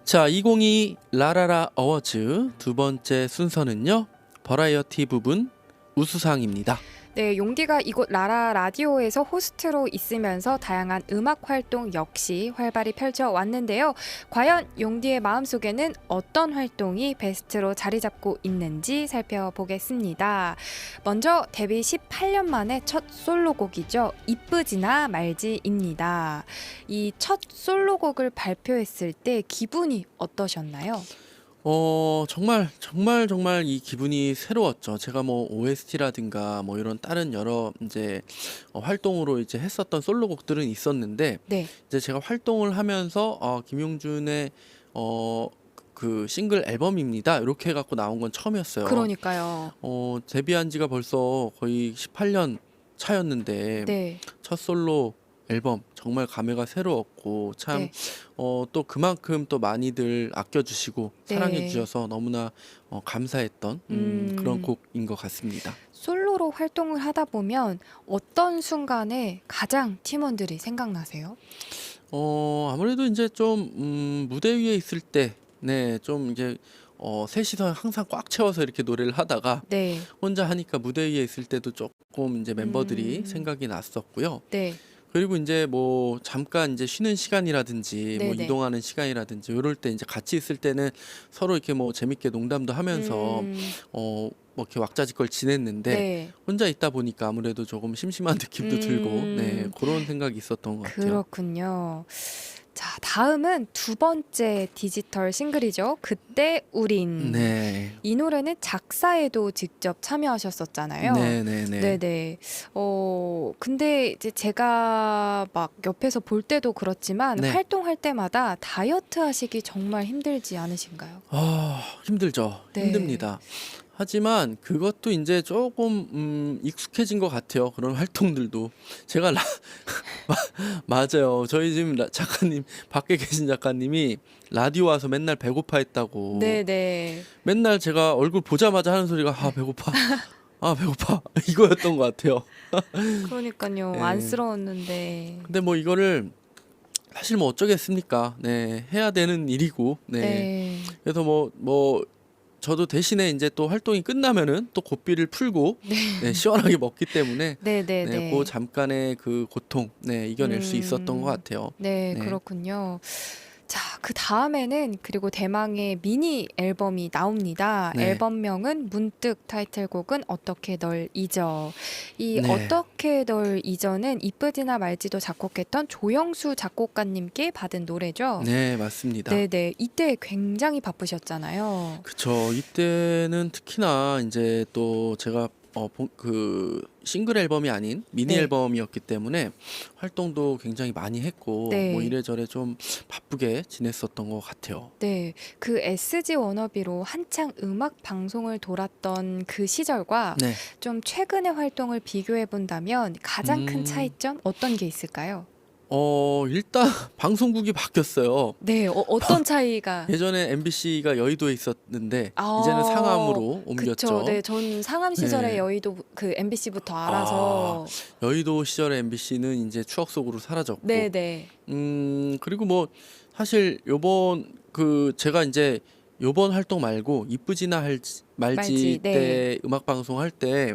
자, 2022 라라라 어워즈 두 번째 순서는요. 버라이어티 부분 우수상입니다. 네, 용디가 이곳 라라 라디오에서 호스트로 있으면서 다양한 음악 활동 역시 활발히 펼쳐 왔는데요. 과연 용디의 마음속에는 어떤 활동이 베스트로 자리 잡고 있는지 살펴보겠습니다. 먼저 데뷔 18년 만에 첫 솔로곡이죠. 이쁘지나 말지입니다. 이 첫 솔로곡을 발표했을 때 기분이 어떠셨나요? 정말 이 기분이 새로웠죠. 제가 뭐 OST라든가 뭐 이런 다른 여러 이제 활동으로 이제 했었던 솔로곡들은 있었는데 네. 이제 제가 활동을 하면서 김용준의 그 싱글 앨범입니다. 이렇게 해갖고 나온 건 처음이었어요. 그러니까요. 데뷔한 지가 벌써 거의 18년 차였는데 네. 첫 솔로 앨범 정말 감회가 새로웠고 참 네. 또 그만큼 또 많이들 아껴주시고 네. 사랑해주셔서 너무나 감사했던 그런 음. 곡인 것 같습니다. 솔로로 활동을 하다 보면 어떤 순간에 가장 팀원들이 생각나세요? 아무래도 이제 좀 무대 위에 있을 때, 네, 좀 이제 셋이서 항상 꽉 채워서 이렇게 노래를 하다가 네. 혼자 하니까 무대 위에 있을 때도 조금 이제 멤버들이 생각이 났었고요. 네. 그리고 이제 뭐 잠깐 이제 쉬는 시간이라든지 뭐 네네. 이동하는 시간이라든지 이럴 때 이제 같이 있을 때는 서로 이렇게 뭐 재밌게 농담도 하면서 뭐 이렇게 왁자지껄 지냈는데 네. 혼자 있다 보니까 아무래도 조금 심심한 느낌도 들고 네, 그런 생각이 있었던 것 같아요. 그렇군요. 자, 다음은 두 번째 디지털 싱글이죠. 그때 우린. 네. 이 노래는 작사에도 직접 참여하셨었잖아요. 네네네. 네네. 근데 이제 제가 막 옆에서 볼 때도 그렇지만 네. 활동할 때마다 다이어트 하시기 정말 힘들지 않으신가요? 힘들죠. 네. 힘듭니다. 하지만 그것도 이제 조금 익숙해진 것 같아요. 그런 활동들도 제가 맞아요. 저희 지금 작가님 밖에 계신 작가님이 라디오 와서 맨날 배고파했다고. 네네. 맨날 제가 얼굴 보자마자 하는 소리가 배고파. 배고파. 이거였던 것 같아요. 그러니까요. 네. 안쓰러웠는데. 근데 뭐 이거를 사실 뭐 어쩌겠습니까? 네, 해야 되는 일이고. 네. 네. 그래서 뭐 저도 대신에 이제 또 활동이 끝나면은 또 고삐를 풀고 네, 시원하게 먹기 때문에 네네네. 네, 그 잠깐의 그 고통 네, 이겨낼 수 있었던 것 같아요. 네, 네. 그렇군요. 자, 그 다음에는 그리고 대망의 미니 앨범이 나옵니다. 네. 앨범명은 문득 타이틀곡은 어떻게 널 잊어. 이 네. 어떻게 널 잊어는 이쁘지나 말지도 작곡했던 조영수 작곡가님께 받은 노래죠. 네, 맞습니다. 네네. 이때 굉장히 바쁘셨잖아요. 그쵸. 이때는 특히나 이제 또 제가 그 싱글 앨범이 아닌 미니 네. 앨범이었기 때문에 활동도 굉장히 많이 했고 네. 뭐 이래저래 좀 바쁘게 지냈었던 것 같아요. 네, 그 SG 워너비로 한창 음악 방송을 돌았던 그 시절과 네. 좀 최근의 활동을 비교해 본다면 가장 큰 음. 차이점 어떤 게 있을까요? 일단 방송국이 바뀌었어요. 네, 어떤 차이가? 예전에 MBC가 여의도에 있었는데 아, 이제는 상암으로 옮겼죠. 그쵸. 네, 전 상암 시절에 네. 여의도 그 MBC부터 알아서. 여의도 시절의 MBC는 이제 추억 속으로 사라졌고. 네, 네. 그리고 뭐 사실 요번 그 제가 이제 요번 활동 말고 이쁘지나 말지 말지, 때 네. 음악 방송 할 때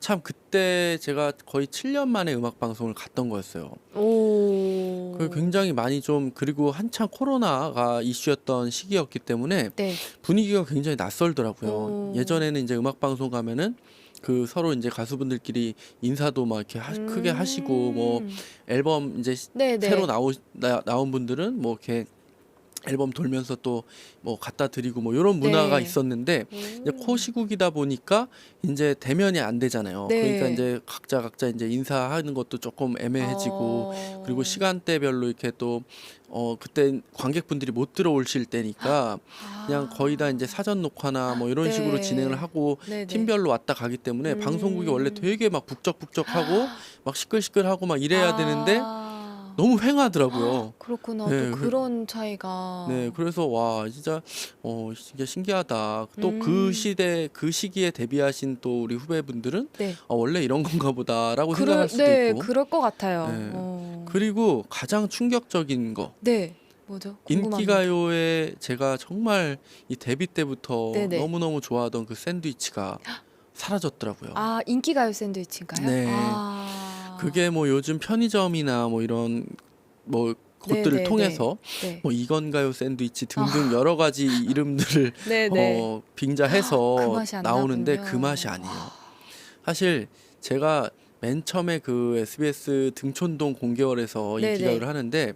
참 그때 제가 거의 7년 만에 음악 방송을 갔던 거였어요. 오. 그 굉장히 많이 좀 그리고 한창 코로나가 이슈였던 시기였기 때문에 네. 분위기가 굉장히 낯설더라고요. 오. 예전에는 이제 음악 방송 가면은 그 서로 이제 가수분들끼리 인사도 막 이렇게 크게 하시고 뭐 앨범 이제 네, 네. 새로 나온 분들은 뭐 이렇게 앨범 돌면서 또 뭐 갖다 드리고 뭐 이런 문화가 네. 있었는데 이제 코 시국이다 보니까 이제 대면이 안 되잖아요. 네. 그러니까 이제 각자 이제 인사하는 것도 조금 애매해지고 그리고 시간대별로 이렇게 또 그때 관객분들이 못 들어오실 때니까 그냥 거의 다 이제 사전 녹화나 뭐 이런 네. 식으로 진행을 하고 네네. 팀별로 왔다 가기 때문에 방송국이 원래 음. 되게 막 북적북적하고 막 시끌시끌하고 막 이래야 되는데 아. 너무 휑하더라고요. 그렇구나. 네, 또 그런 차이가. 네, 그래서 와 진짜 진짜 신기하다. 또 그 시대 그 시기에 데뷔하신 또 우리 후배분들은 네. 원래 이런 건가 보다라고 생각할 수도 네, 있고. 그럴 것 같아요. 네. 그리고 가장 충격적인 거 네. 뭐죠? 궁금합니다. 인기가요에 제가 정말 이 데뷔 때부터 네네. 너무너무 좋아하던 그 샌드위치가 사라졌더라고요. 아, 인기가요 샌드위치인가요? 네. 아. 그게 뭐 요즘 편의점이나 뭐 이런 뭐 곳들을 네네네. 통해서 네. 뭐 이건가요 샌드위치 등등 여러 가지 이름들을 네네. 빙자해서 그 맛이 안 나오는데 나군요. 그 맛이 아니에요. 사실 제가 맨 처음에 그 SBS 등촌동 공개월에서 네네. 인기가요를 하는데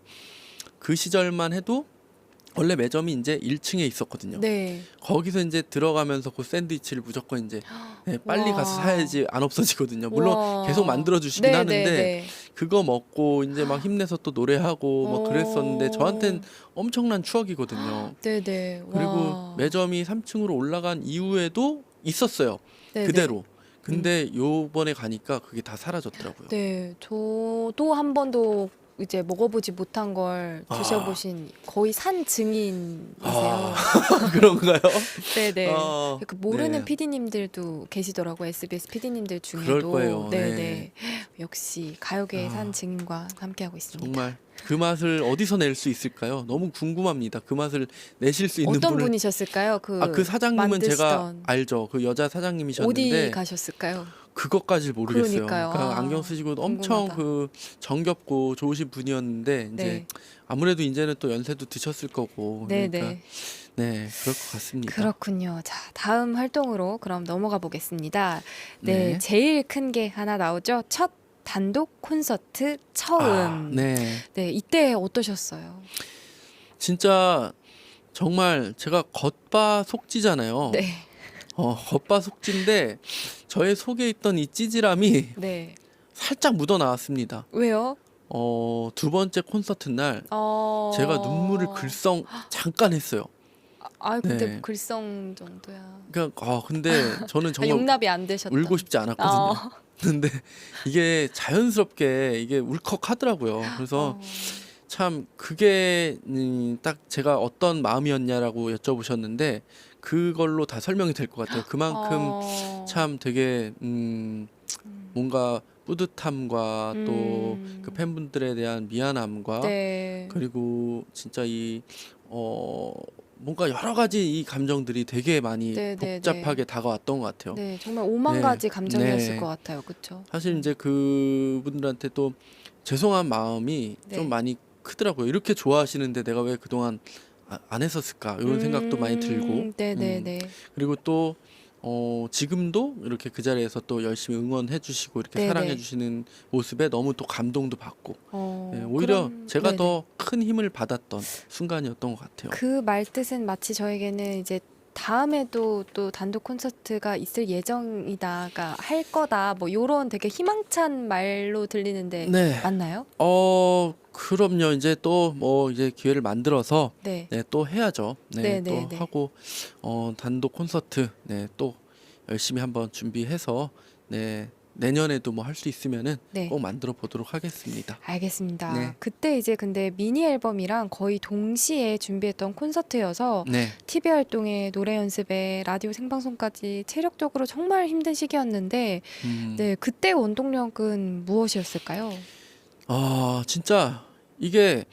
그 시절만 해도 원래 매점이 이제 1층에 있었거든요. 네. 거기서 이제 들어가면서 그 샌드위치를 무조건 이제 빨리 와. 가서 사야지 안 없어지거든요. 물론 와. 계속 만들어 주시긴 네, 하는데 네, 네. 그거 먹고 이제 막 힘내서 또 노래하고 막 그랬었는데 오. 저한텐 엄청난 추억이거든요. 네네. 그리고 와. 매점이 3층으로 올라간 이후에도 있었어요. 네네. 그대로. 근데 요번에 가니까 그게 다 사라졌더라고요. 네, 저도 한 번도 이제 먹어보지 못한 걸 아. 드셔보신 거의 산 증인이세요. 아, 그런가요? 네네. 아, 그 모르는 네. PD님들도 계시더라고 SBS PD님들 중에도. 그럴 거예요. 네네. 네. 역시 가요계의 아. 산 증인과 함께하고 있습니다. 정말 그 맛을 어디서 낼 수 있을까요? 너무 궁금합니다. 그 맛을 내실 수 있는 어떤 분을 분이셨을까요? 그 사장님은 제가 만드시던- 알죠. 그 여자 사장님이셨는데 어디 가셨을까요? 그것까지 모르겠어요. 그러니까요. 그러니까 아, 안경 쓰시고 엄청 궁금하다. 그 정겹고 좋으신 분이었는데 이제 네. 아무래도 이제는 또 연세도 드셨을 거고 그러니까 네네. 네 그럴 것 같습니다. 그렇군요. 자, 다음 활동으로 그럼 넘어가 보겠습니다. 네, 네. 제일 큰 게 하나 나오죠. 첫 단독 콘서트 처음. 네, 네, 이때 어떠셨어요? 진짜 정말 제가 겉바속지잖아요. 네, 겉바속지인데 저의 속에 있던 이 찌질함이 네. 살짝 묻어 나왔습니다. 왜요? 두 번째 콘서트 날 어... 제가 눈물을 글썽 잠깐 했어요. 아, 근데 네. 글썽 정도야. 그러니까 근데 저는 아, 정말 용납이 안 되셨다. 울고 싶지 않았거든요. 어. 근데 이게 자연스럽게 이게 울컥하더라고요. 그래서 어. 참 그게 딱 제가 어떤 마음이었냐라고 여쭤보셨는데 그걸로 다 설명이 될 것 같아요. 그만큼 어. 참 되게 뭔가 뿌듯함과 또 음. 그 팬분들에 대한 미안함과 네. 그리고 진짜 뭔가 여러 가지 이 감정들이 되게 많이 네, 네, 복잡하게 다가왔던 것 같아요. 네, 정말 오만 네. 가지 감정이었을 네. 것 같아요. 그렇죠? 사실 이제 그분들한테 또 죄송한 마음이 네. 좀 많이 크더라고요. 이렇게 좋아하시는데 내가 왜 그동안 안 했었을까 이런 생각도 많이 들고 네, 네, 네. 그리고 또 지금도 이렇게 그 자리에서 또 열심히 응원해 주시고 이렇게 네네. 사랑해 주시는 모습에 너무 또 감동도 받고 어, 네, 오히려 그럼- 제가 네네. 더 큰 힘을 받았던 순간이었던 것 같아요. 그 말뜻은 마치 저에게는 이제 다음에도 또 단독 콘서트가 있을 예정이다가 할 거다 뭐 요런 되게 희망찬 말로 들리는데 네. 맞나요? 그럼요. 이제 또 뭐 이제 기회를 만들어서 네. 네, 또 해야죠. 네, 네, 또 네, 네. 하고 단독 콘서트 네, 또 열심히 한번 준비해서 네, 내년에도 뭐 할 수 있으면은 네. 꼭 만들어 보도록 하겠습니다. 알겠습니다. 네. 그때 이제 근데 미니 앨범이랑 거의 동시에 준비했던 콘서트여서 네. TV 활동에 노래 연습에 라디오 생방송까지 체력적으로 정말 힘든 시기였는데 네, 그때 원동력은 무엇이었을까요? 진짜 이게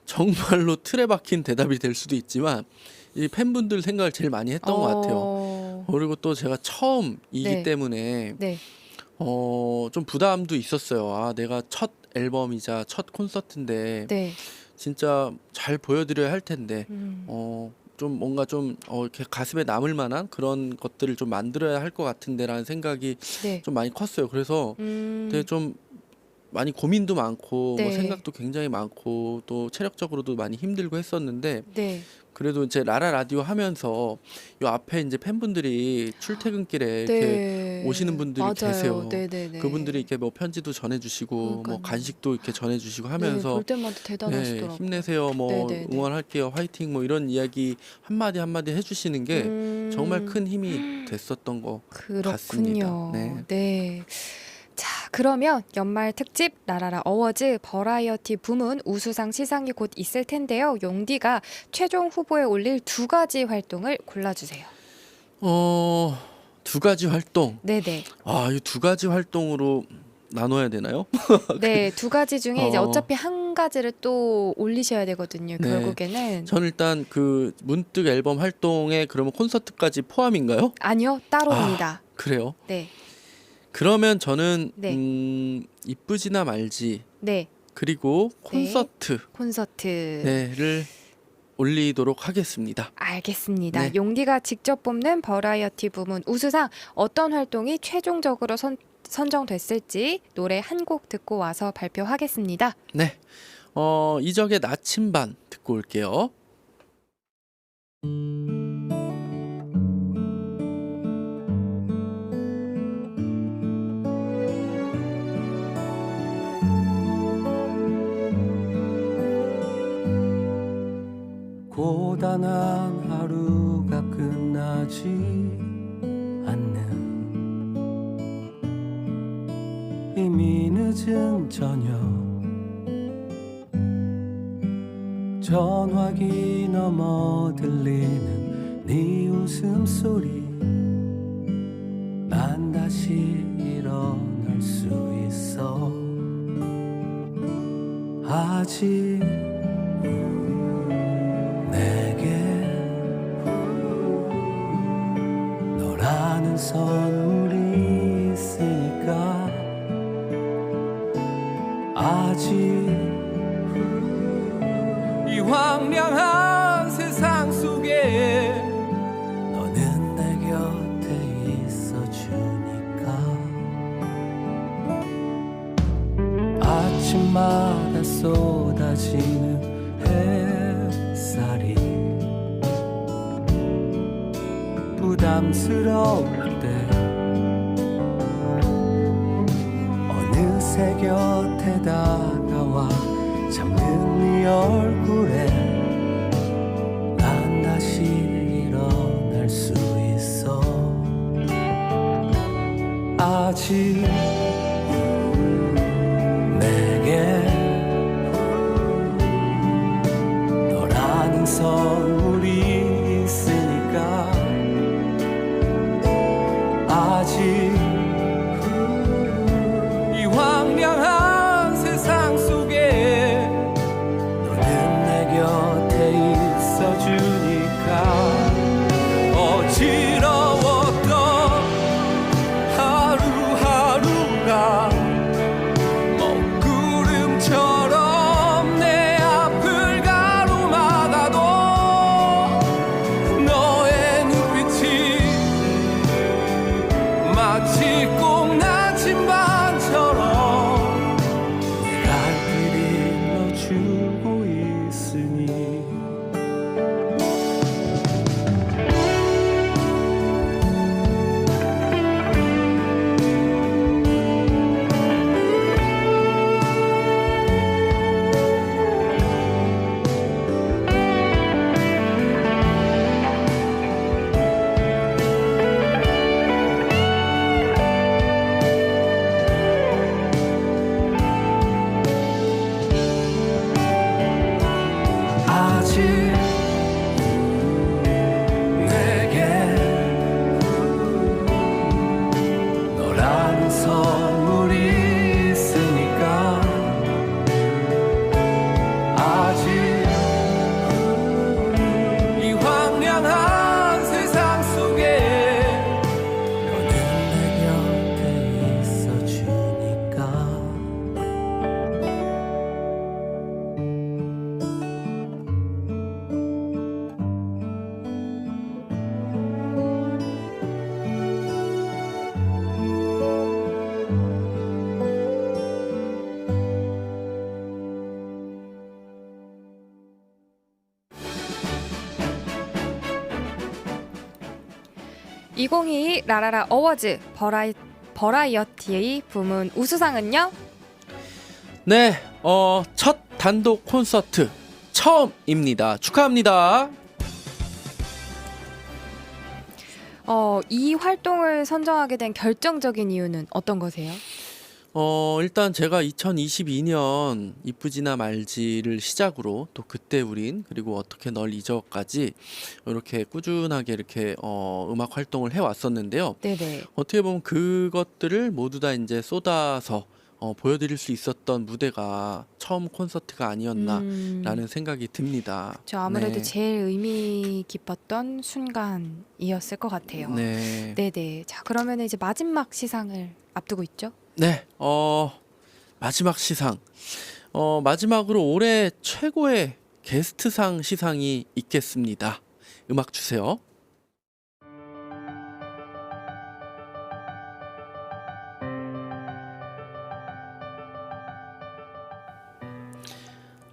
정말로 틀에 박힌 대답이 될 수도 있지만 이 팬분들 생각을 제일 많이 했던 것 같아요. 그리고 또 제가 처음이기 네. 때문에 네. 좀 부담도 있었어요. 내가 첫 앨범이자 첫 콘서트인데 네. 진짜 잘 보여드려야 할 텐데 음. 좀 뭔가 좀 이렇게 가슴에 남을 만한 그런 것들을 좀 만들어야 할 것 같은데라는 생각이 네. 좀 많이 컸어요. 그래서 되게 좀 많이 고민도 많고 뭐 네. 생각도 굉장히 많고 또 체력적으로도 많이 힘들고 했었는데 네. 그래도 이제 라라 라디오 하면서 요 앞에 이제 팬분들이 출퇴근길에 이렇게 네. 오시는 분들이 맞아요. 계세요. 네네네. 그분들이 이렇게 뭐 편지도 전해주시고 뭐 그러니까요. 간식도 이렇게 전해주시고 네, 하면서 볼 때마다 네, 대단하시더라고요. 힘내세요, 뭐 네네네. 응원할게요, 화이팅, 뭐 이런 이야기 한마디 한마디 해주시는 게 정말 큰 힘이 됐었던 거 그렇군요. 같습니다. 네. 네. 자, 그러면 연말 특집 라라라 어워즈 버라이어티 부문 우수상 시상이 곧 있을 텐데요. 용디가 최종 후보에 올릴 2가지 활동을 골라주세요. 두 가지 활동. 네네. 이 두 가지 활동으로 나눠야 되나요? 네, 2가지 중에 이제 어. 어차피 한 가지를 또 올리셔야 되거든요. 네. 결국에는. 전 일단 그 문득 앨범 활동에 그러면 콘서트까지 포함인가요? 아니요, 따로입니다. 그래요. 네, 그러면 저는 네. 이쁘지나 말지 네, 그리고 콘서트 콘서트. 를 올리도록 하겠습니다. 알겠습니다. 네. 용디가 직접 뽑는 버라이어티 부문 우수상 어떤 활동이 최종적으로 선정됐을지 노래 한 곡 듣고 와서 발표하겠습니다. 네. 이적의 나침반 듣고 올게요. 고단한 하루가 끝나지 않는 이미 늦은 저녁 전화기 너머 들리는 네 웃음소리 난 다시 일어날 수 있어 아직 내게 너라는 선물이 있으니까 아직 이 황량한 세상 속에 너는 내 곁에 있어주니까 아침마다 쏟아지는 햇살이 부담스러울 때 어느새 곁에 다가와 잠든 네 얼굴에 난 다시 일어날 수 있어 아직 내게 너라는 선물이 있으니까 아직 이 황량한 세상 속에 너는 내 곁에 있어주니까 어지러웠던 하루하루 2022 라라라 어워즈 버라이어티의 부문 우수상은요? 네, 첫 단독 콘서트 처음입니다. 축하합니다. 이 활동을 선정하게 된 결정적인 이유는 어떤 거세요? 일단 제가 2022년 이쁘지나 말지를 시작으로 또 그때 우린 그리고 어떻게 널 잊어까지 이렇게 꾸준하게 이렇게 음악 활동을 해왔었는데요. 네네. 어떻게 보면 그것들을 모두 다 이제 쏟아서 보여드릴 수 있었던 무대가 처음 콘서트가 아니었나라는 생각이 듭니다. 저 아무래도 네. 제일 의미 깊었던 순간이었을 것 같아요. 네. 네네. 자, 그러면 이제 마지막 시상을 앞두고 있죠? 네, 마지막 시상. 마지막으로 올해 최고의 게스트상 시상이 있겠습니다. 음악 주세요.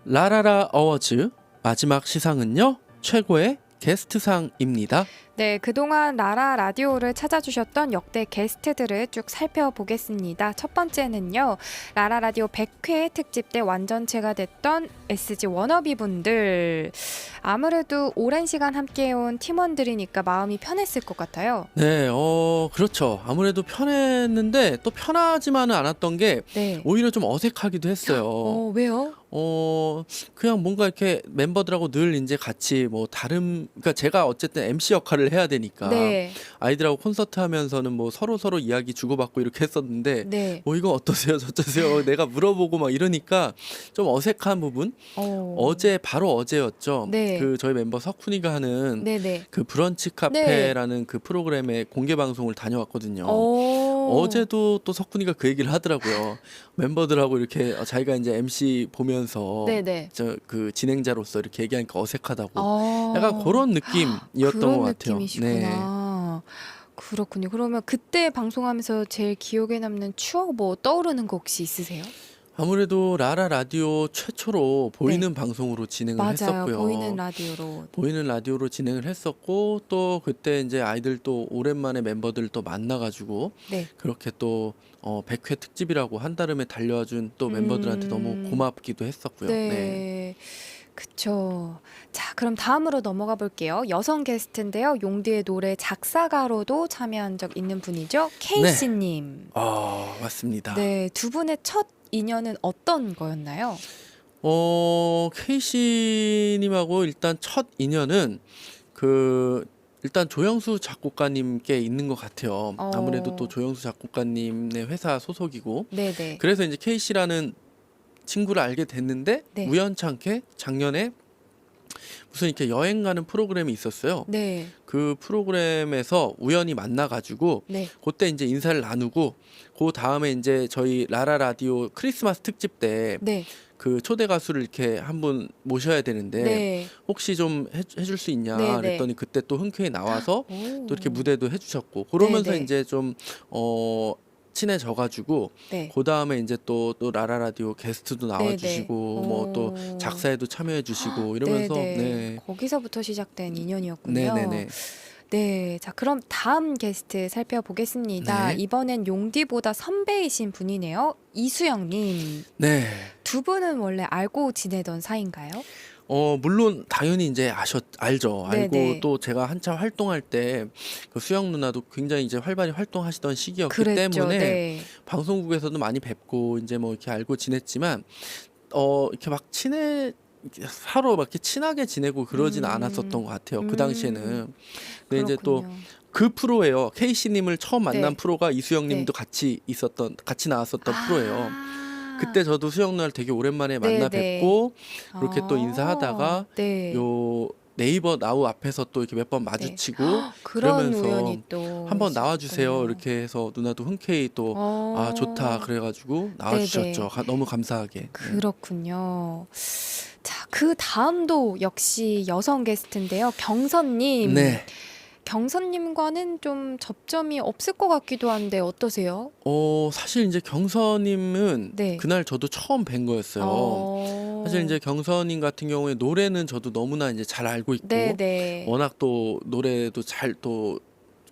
라라라 어워즈 마지막 시상은요, 최고의 게스트상입니다. 네, 그동안 라라 라디오를 찾아주셨던 역대 게스트들을 쭉 살펴보겠습니다. 첫 번째는요, 라라 라디오 100회 특집 때 완전체가 됐던 SG 워너비 분들. 아무래도 오랜 시간 함께해온 팀원들이니까 마음이 편했을 것 같아요. 네, 그렇죠. 아무래도 편했는데 또 편하지만은 않았던 게 네. 오히려 좀 어색하기도 했어요. 왜요? 그냥 뭔가 이렇게 멤버들하고 늘 이제 같이 뭐 그러니까 제가 어쨌든 MC 역할을 해야 되니까 네. 아이들하고 콘서트 하면서는 뭐 서로 이야기 주고받고 이렇게 했었는데 네. 뭐 이거 어떠세요? 저떠세요? 내가 물어보고 막 이러니까 좀 어색한 부분? 바로 어제였죠. 네. 그 저희 멤버 석훈이가 하는 네네. 그 브런치 카페라는 그 프로그램의 공개 방송을 다녀왔거든요. 어제도 또 석훈이가 그 얘기를 하더라고요. 멤버들하고 이렇게 자기가 이제 MC 보면서 네네. 저 그 진행자로서 이렇게 얘기하니까 어색하다고. 어. 약간 그런 느낌이었던 그런 것 같아요. 느낌이시구나. 그렇군요. 그러면 그때 방송하면서 제일 기억에 남는 추억 뭐 떠오르는 거 혹시 있으세요? 아무래도 라라 라디오 최초로 보이는 방송으로 진행을 맞아요. 했었고요. 보이는 라디오로. 진행을 했었고 또 그때 이제 아이들 또 오랜만에 멤버들 또 만나가지고 네. 그렇게 또 100회 특집이라고 한달음에 달려준 또 멤버들한테 너무 고맙기도 했었고요. 네. 그쵸. 자, 그럼 다음으로 넘어가 볼게요. 여성 게스트인데요. 용디의 노래 작사가로도 참여한 적 있는 분이죠. 케이씨님. 맞습니다. 네, 두 분의 첫 인연은 어떤 거였나요? 케이씨님하고 일단 첫 인연은 일단 조영수 작곡가님께 있는 것 같아요. 아무래도 또 조영수 작곡가님의 회사 소속이고 네네. 그래서 이제 케이씨라는 친구를 알게 됐는데 네. 우연찮게 작년에 무슨 이렇게 여행 가는 프로그램이 있었어요. 네. 그 프로그램에서 우연히 만나가지고 네. 그때 이제 인사를 나누고 그 다음에 이제 저희 라라 라디오 크리스마스 특집 때 네. 그 초대 가수를 이렇게 한 분 모셔야 되는데 네. 혹시 좀 해줄 수 있냐 네, 네. 그랬더니 그때 또 흔쾌히 나와서 오. 또 이렇게 무대도 해주셨고 그러면서 네, 네. 이제 좀 친해져가지고 네. 그 다음에 이제 또 라라 라디오 게스트도 나와주시고 네, 네. 뭐 또 오. 작사에도 참여해주시고 이러면서 네네. 네. 거기서부터 시작된 인연이었군요. 네네네. 네, 자 그럼 다음 게스트 살펴보겠습니다. 네. 이번엔 용디보다 선배이신 분이네요. 이수영님. 네. 두 분은 원래 알고 지내던 사이인가요? 물론 당연히 이제 알죠. 알고 네네. 또 제가 한참 활동할 때 그 수영 누나도 굉장히 이제 활발히 활동하시던 시기였기 그랬죠. 때문에 네. 방송국에서도 많이 뵙고 이제 뭐 이렇게 알고 지냈지만 이렇게 막 서로 막 이렇게 친하게 지내고 그러진 않았었던 것 같아요. 그 당시에는. 근데 이제 또 그렇군요. 그 프로예요. 케이씨님을 처음 만난 네. 프로가 이수영님도 네. 같이 나왔었던 프로예요. 아. 그때 저도 수영 누나를 되게 오랜만에 만나 네네. 뵙고 그렇게 또 인사하다가 네. 요 네이버 나우 앞에서 또 이렇게 몇 번 마주치고 그런 그러면서 우연이 또 한번 나와주세요 있었군요. 이렇게 해서 누나도 흔쾌히 또 좋다 그래가지고 나와주셨죠. 너무 감사하게. 네. 그렇군요. 자, 그 다음도 역시 여성 게스트인데요. 경선님. 네. 경선님과는 좀 접점이 없을 것 같기도 한데 어떠세요? 사실 이제 경선님은 네. 그날 저도 처음 뵌 거였어요. 사실 이제 경선님 같은 경우에 노래는 저도 너무나 이제 잘 알고 있고 네네. 워낙 또 노래도 잘 또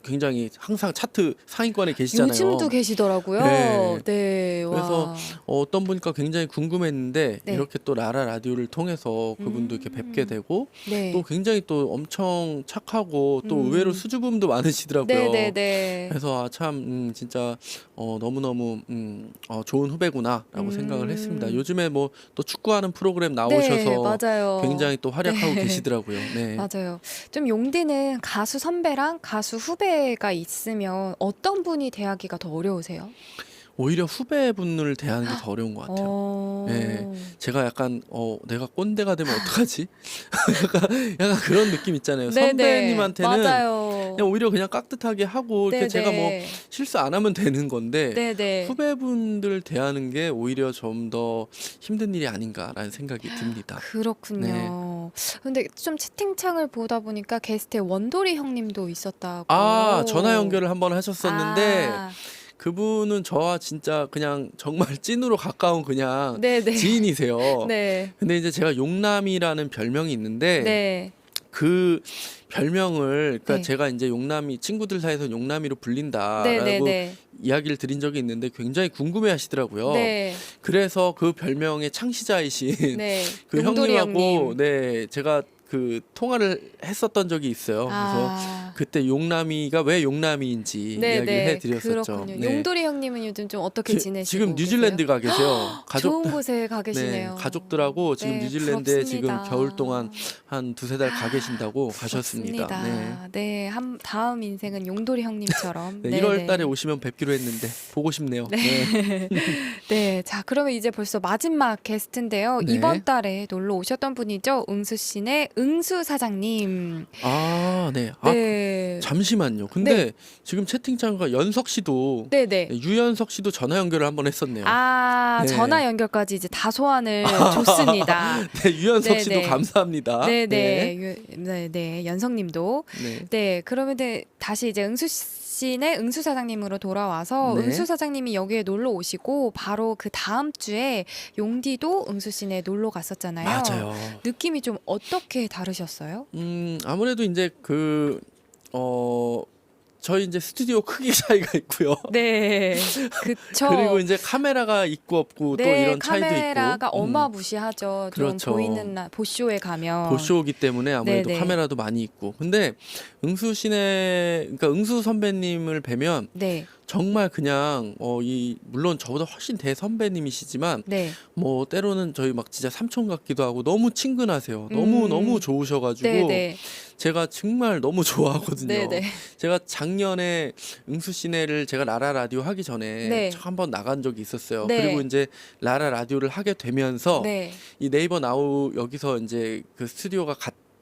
굉장히 항상 차트 상위권에 계시잖아요. 요즘도 계시더라고요. 네. 네. 그래서 와. 어떤 분일까 굉장히 궁금했는데 네. 이렇게 또 라라 라디오를 통해서 그분도 이렇게 뵙게 되고 네. 또 굉장히 또 엄청 착하고 또 음. 의외로 수줍음도 많으시더라고요. 네네네. 그래서 참 진짜 너무너무 좋은 후배구나라고 생각을 했습니다. 요즘에 뭐 또 축구하는 프로그램 나오셔서 네, 맞아요. 굉장히 또 활약하고 네. 계시더라고요. 네. 맞아요. 좀 용디는 가수 선배랑 가수 후배가 있으면 어떤 분이 대하기가 더 어려우세요? 오히려 후배분을 대하는 게 더 어려운 것 같아요. 어. 네. 제가 약간 내가 꼰대가 되면 어떡하지? 약간 그런 느낌 있잖아요. 네네. 선배님한테는 맞아요. 그냥 오히려 그냥 깍듯하게 하고 이렇게 제가 뭐 네네. 실수 안 하면 되는 건데 네네. 후배분들 대하는 게 오히려 좀 더 힘든 일이 아닌가라는 생각이 듭니다. 그렇군요. 근데 좀 채팅창을 보다 보니까 게스트에 원도리 형님도 있었다고. 아, 전화 연결을 한번 하셨었는데 아, 그분은 저와 진짜 그냥 정말 찐으로 가까운 그냥 네네. 지인이세요. 네. 근데 이제 제가 용남이라는 별명이 있는데 네. 그 별명을 그러니까 네. 제가 이제 용남이 친구들 사이에서 용남이로 불린다라고 네네네. 이야기를 드린 적이 있는데 굉장히 궁금해 하시더라고요. 네. 그래서 그 별명의 창시자이신 네. 그 용도리 형님하고 형님. 네, 제가 그 통화를 했었던 적이 있어요. 그래서 아. 그때 용남이가 왜 용남이인지 이야기를 해드렸었죠. 그렇군요. 네. 용도리 형님은 요즘 좀 어떻게 지내시고 지금 뉴질랜드 가 계세요. 좋은 곳에 가 계시네요. 네, 가족들하고 지금 네, 뉴질랜드에 지금 부럽습니다. 겨울 동안 한 두세 달 가 계신다고 가셨습니다. 네. 부럽습니다. 네, 다음 인생은 용도리 형님처럼. 네, 네, 1월 네. 달에 오시면 뵙기로 했는데 보고 싶네요. 네. 네, 자 그러면 이제 벌써 마지막 게스트인데요. 네. 이번 달에 놀러 오셨던 분이죠. 응수씨네 응수 사장님. 아, 네. 아, 네, 잠시만요. 근데 지금 채팅창과 연석 씨도 네, 네. 유연석 씨도 전화 연결을 한번 했었네요. 아, 네. 전화 연결까지 이제 다 소환을 줬습니다. 네, 유연석 네, 씨도 네. 감사합니다. 네, 네, 연성님도. 네. 네, 그러면 다시 이제 응수 씨네 응수 사장님으로 돌아와서 네. 응수 사장님이 여기에 놀러 오시고 바로 그 다음 주에 용디도 응수 씨네 놀러 갔었잖아요. 맞아요. 느낌이 좀 어떻게 다르셨어요? 아무래도 이제 저희 이제 스튜디오 크기 차이가 있고요. 네, 그쵸. 그리고 이제 카메라가 있고 없고 또 네, 이런 차이도 있고. 카메라가 어마무시하죠. 좀 그렇죠. 보이는 보쇼에 가면. 보쇼기 때문에 아무래도 네네. 카메라도 많이 있고. 근데 응수 씨네, 그러니까 응수 선배님을 뵈면 네, 정말 그냥 물론 저보다 훨씬 대선배님이시지만 네, 뭐 때로는 저희 막 진짜 삼촌 같기도 하고 너무 친근하세요. 너무 너무 좋으셔가지고 네, 네, 제가 정말 너무 좋아하거든요. 네, 네. 제가 작년에 응수 씨네를 제가 라라 라디오 하기 전에 네. 처음 한번 나간 적이 있었어요. 네. 그리고 이제 라라 라디오를 하게 되면서 네, 이 네이버 나우 여기서 이제 그 스튜디오가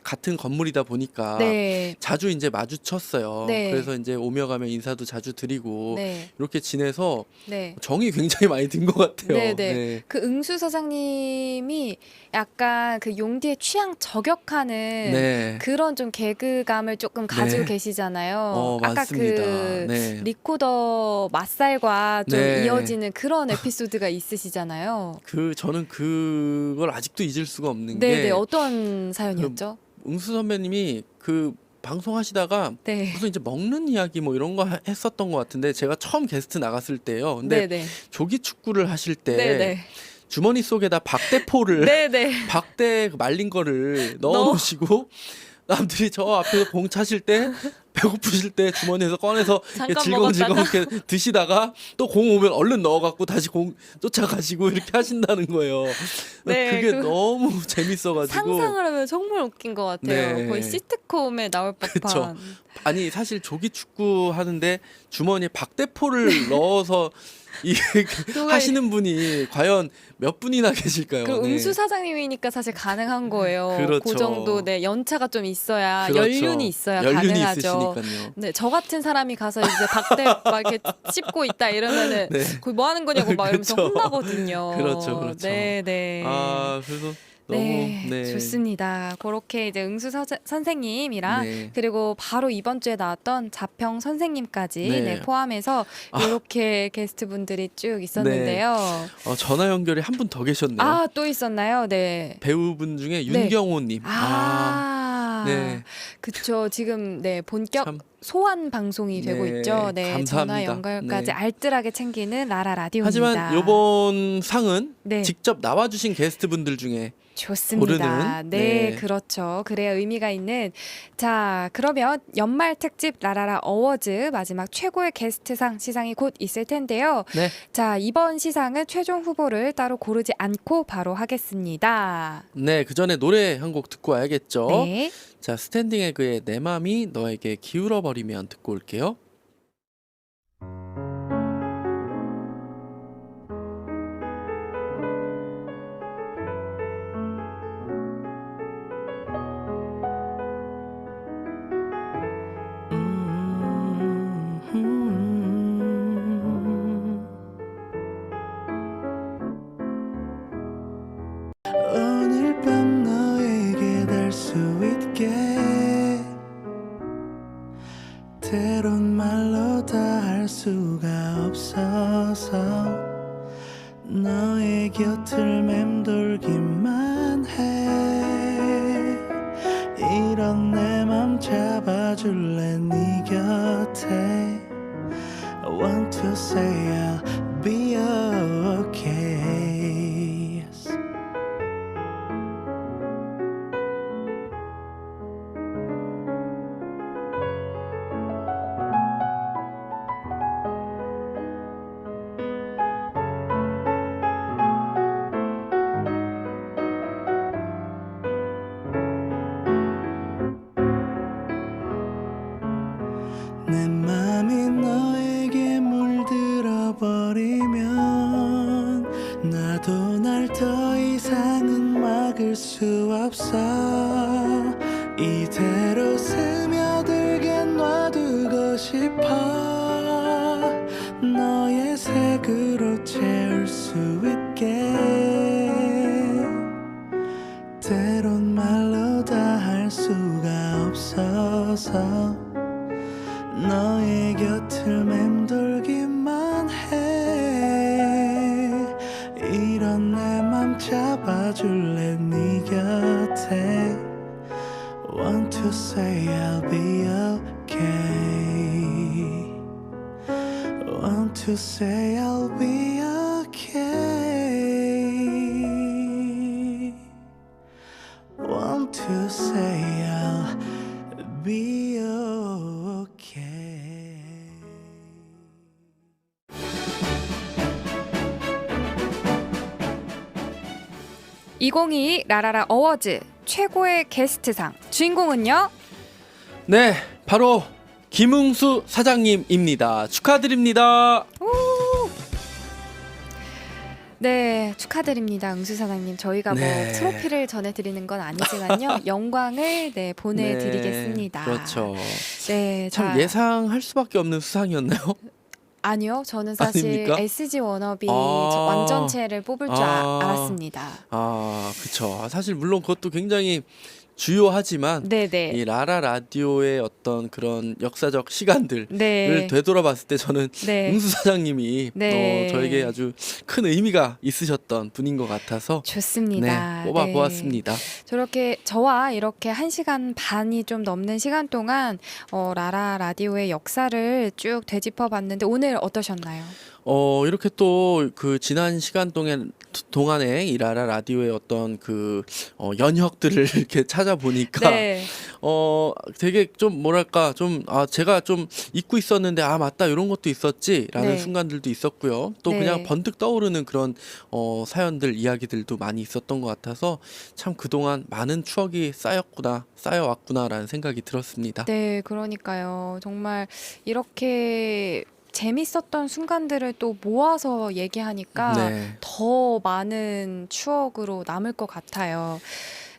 같은 건물이다 보니까 네, 자주 이제 마주쳤어요. 네. 그래서 이제 오며 가며 인사도 자주 드리고 네, 이렇게 지내서 네. 정이 굉장히 많이 든 것 같아요. 네, 네. 그 응수 사장님이 약간 그 용디의 취향 저격하는 네. 그런 좀 개그감을 조금 가지고 네. 계시잖아요. 아까 맞습니다. 그 네. 리코더 맛살과 좀 네. 이어지는 그런 에피소드가 있으시잖아요. 저는 그걸 아직도 잊을 수가 없는 네, 네. 게 어떤 사연이었죠? 응수 선배님이 그 방송하시다가 네. 무슨 이제 먹는 이야기 뭐 이런 거 했었던 것 같은데 제가 처음 게스트 나갔을 때요. 근데 네, 네. 조기 축구를 하실 때 네, 네. 주머니 속에다 박대포를 네, 네. 박대 말린 거를 넣어 놓으시고 남들이 저 앞에서 공 차실 때 배고프실 때 주머니에서 꺼내서 잠깐 질겅질겅 먹었다가. 이렇게 드시다가 또 공 오면 얼른 넣어갖고 다시 공 쫓아가시고 이렇게 하신다는 거예요. 네, 그게 그 너무 재밌어가지고. 상상을 하면 정말 웃긴 것 같아요. 네. 거의 시트콤에 나올 법한. 그쵸. 아니 사실 조기 축구 하는데 주머니에 박대포를 넣어서 누가 하시는 분이 과연 몇 분이나 계실까요? 그 네. 응수 사장님이니까 사실 가능한 거예요. 그렇죠. 그 정도 네 연차가 좀 있어야 그렇죠. 연륜이 있어야 연륜이 가능하죠. 있으시니까요. 네, 저 같은 사람이 가서 이제 박대 막 이렇게 씹고 있다 이러면은 네. 거기 뭐 하는 거냐고 막 이러면서 그렇죠. 혼나거든요. 그렇죠, 그렇죠. 네, 네. 아 그래서 너무 네, 좋습니다. 그렇게 이제 응수 선생님이랑 네. 그리고 바로 이번 주에 나왔던 자평 선생님까지 네. 네, 포함해서 아. 이렇게 게스트분들이 쭉 있었는데요. 전화 연결이 한 분 더 계셨네요. 아, 또 있었나요? 네. 배우분 중에 윤경호님. 아, 네. 그쵸. 지금 네 본격 참. 소환 방송이 되고 네, 있죠. 네, 감사합니다. 전화 연결까지 네. 알뜰하게 챙기는 라라 라디오입니다. 하지만 요번 상은 네. 직접 나와주신 게스트분들 중에 좋습니다. 고르는, 네, 네. 그렇죠. 그래야 의미가 있는. 자, 그러면 연말 특집 라라라 어워즈 마지막 최고의 게스트상 시상이 곧 있을 텐데요. 네. 자, 이번 시상은 최종 후보를 따로 고르지 않고 바로 하겠습니다. 네, 그 전에 노래 한 곡 듣고 와야겠죠. 네. 자, 스탠딩 에그의 내 맘이 너에게 기울어 버리면 듣고 올게요. 오늘 밤 너에게 닿을 수 있게 때론 말로 다 할 수가 없어서 너의 곁을 맴돌기만 해 이런 내 맘 잡아줄래 네 곁에 I want to say I'll be okay. Yes. 내 맘이 너에게 물들어 버리면 나도 날 더 이상은 막을 수 없어 이대로 스며들게 놔두고 싶어 너의 색으로 채울 수 있게 때론 말로 다 할 수가 없어서 너의 곁을 맴돌기만 해 이런 내 맘 잡아줄래 네 곁에 Want to say I'll be okay Want to say I'll be okay Want to say I'll be okay. 2022 라라라 어워즈 최고의 게스트상 주인공은요? 네, 바로 김웅수 사장님입니다. 축하드립니다. 네, 축하드립니다. 응수 사장님. 저희가 네. 뭐 트로피를 전해드리는 건 아니지만요. 영광을 네, 보내드리겠습니다. 네, 그렇죠. 네, 참 자, 예상할 수밖에 없는 수상이었나요? 아니요. 저는 사실 아닙니까? SG 워너비 아. 완전체를 뽑을 줄 아. 알았습니다. 아, 그쵸. 사실 물론 그것도 굉장히 주요하지만 네네. 이 라라 라디오의 어떤 그런 역사적 시간들을 네. 되돌아봤을 때 저는 네. 응수 사장님이 네. 저에게 아주 큰 의미가 있으셨던 분인 것 같아서 좋습니다. 네, 뽑아보았습니다. 저렇게 저와 이렇게 1시간 반이 좀 넘는 시간 동안 라라 라디오의 역사를 쭉 되짚어봤는데 오늘 어떠셨나요? 이렇게 또 그 지난 시간 동안에 이 라라 라디오의 어떤 그 연혁들을 이렇게 찾아보니까 네. 되게 좀 뭐랄까 좀 제가 좀 잊고 있었는데 맞다 이런 것도 있었지라는 네. 순간들도 있었고요. 또 네. 그냥 번뜩 떠오르는 그런 사연들 이야기들도 많이 있었던 것 같아서 참 그동안 많은 추억이 쌓여왔구나라는 생각이 들었습니다. 네, 그러니까요. 정말 이렇게 재밌었던 순간들을 또 모아서 얘기하니까 네, 더 많은 추억으로 남을 것 같아요.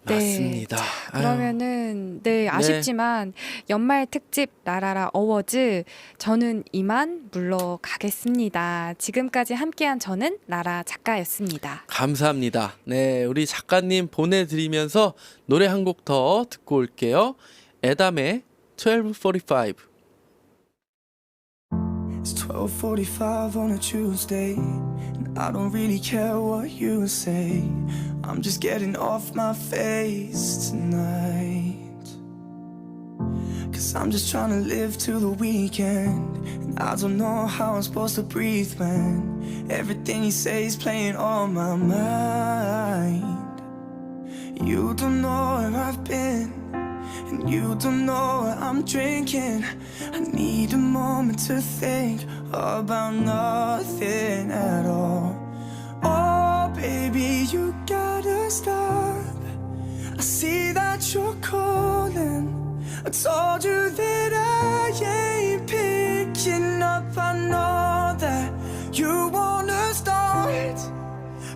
네. 맞습니다. 아유, 그러면은 네, 아쉽지만 연말 특집 라라라 어워즈 저는 이만 물러가겠습니다. 지금까지 함께한 저는 라라 작가였습니다. 감사합니다. 네, 우리 작가님 보내드리면서 노래 한 곡 더 듣고 올게요. 에담의 12:45. It's 12:45 on a Tuesday, and I don't really care what you say. I'm just getting off my face tonight. 'cause I'm just trying to live till the weekend. And I don't know how I'm supposed to breathe when everything you say is playing on my mind. You don't know where I've been, and you don't know what I'm drinking. I need a moment to think about nothing at all. Oh baby, you gotta stop. I see that you're calling. I told you that I ain't picking up. I know that you wanna start,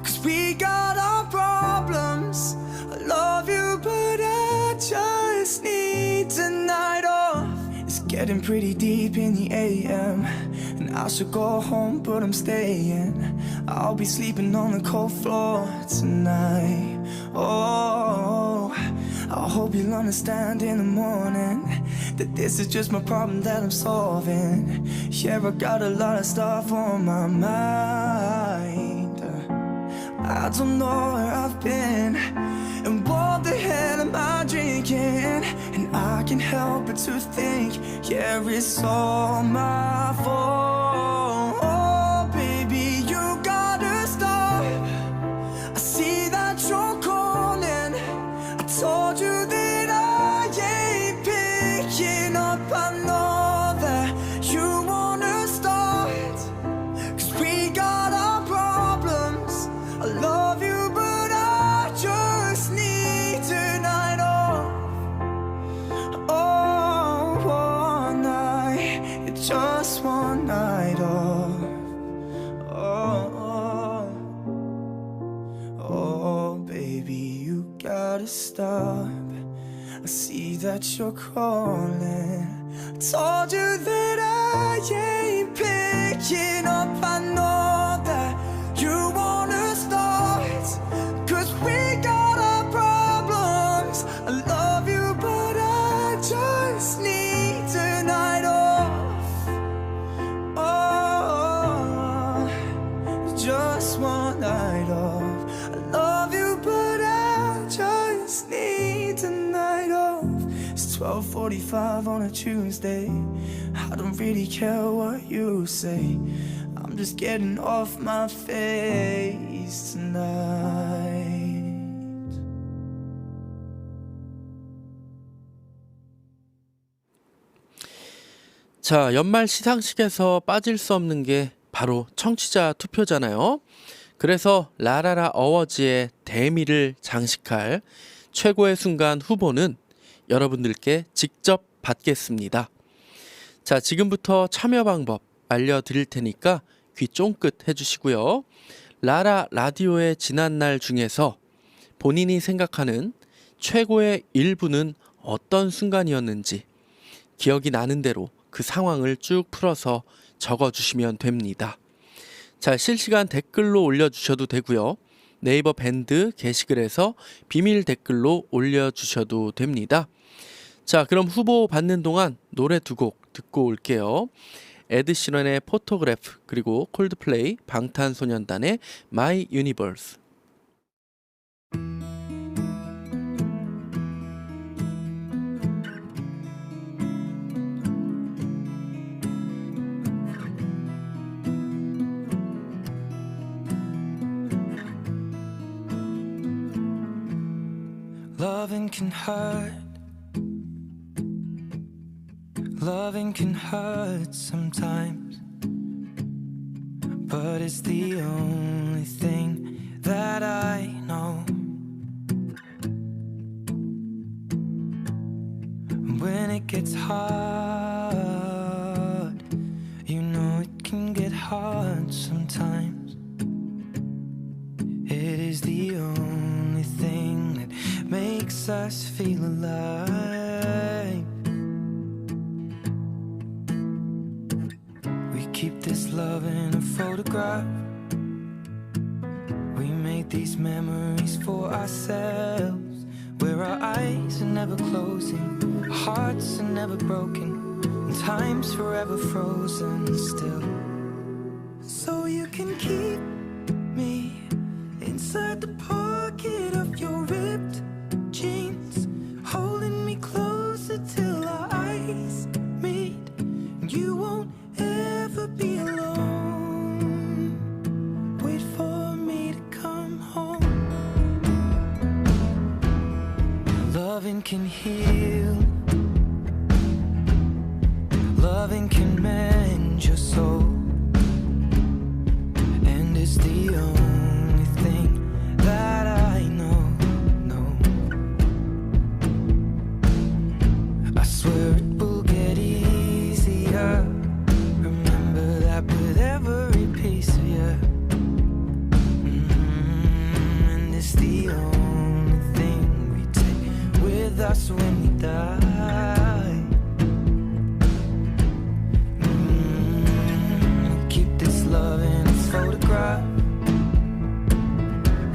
'cause we got our problems. I love you, but I just need tonight off. It's getting pretty deep in the AM, and I should go home, but I'm staying. I'll be sleeping on the cold floor tonight. Oh, I hope you'll understand in the morning that this is just my problem that I'm solving. Yeah, I got a lot of stuff on my mind. I don't know where I've been, and what the hell am I drinking? And I can't help but to think, yeah, it's all my fault. Oh, baby, you gotta stop. I see that you're calling. I told you that I ain't picking up. I know that you wanna start, 'cause we got our problems. I love you, but I just need tonight off. Oh, one night, just one night off. Oh, oh, baby, you gotta stop. I see that you're calling. I told you that I ain't picking up. I know that you wanna start, 'cause we got our problems. I love you, but I just need tonight off. Oh, just one night off. I love you, but I just need tonight off. It's 12:45 on a Tuesday. I don't really care what you say. I'm just getting off my face tonight. 자, 연말 시상식에서 빠질 수 없는 게 바로 청취자 투표잖아요. 그래서 라라라 어워즈의 대미를 장식할 최고의 순간 후보는 여러분들께 직접 받겠습니다. 자, 지금부터 참여 방법 알려드릴 테니까 귀 쫑긋 해주시고요. 라라 라디오의 지난날 중에서 본인이 생각하는 최고의 1부는 어떤 순간이었는지 기억이 나는 대로 그 상황을 쭉 풀어서 적어주시면 됩니다. 자, 실시간 댓글로 올려주셔도 되고요. 네이버 밴드 게시글에서 비밀 댓글로 올려주셔도 됩니다. 자, 그럼 후보 받는 동안 노래 두 곡 듣고 올게요. 에드 시런의 포토그래프, 그리고 콜드플레이 방탄소년단의 My Universe. Loving can hurt. Loving can hurt sometimes, but it's the only thing that I know. When it gets hard, you know it can get hard sometimes. It is the only thing that makes us feel alive. We keep this love in a photograph. We make these memories for ourselves, where our eyes are never closing, our hearts are never broken, and time's forever frozen still. So you can keep me inside the pocket of your ripped jeans, holding me closer till our eyes can heal. Loving can mend your soul. And it's the only thing that I know. I swear it will get easier. Remember that with every piece of you. And it's the only thing we take with us when we die. Keep this love in its photograph.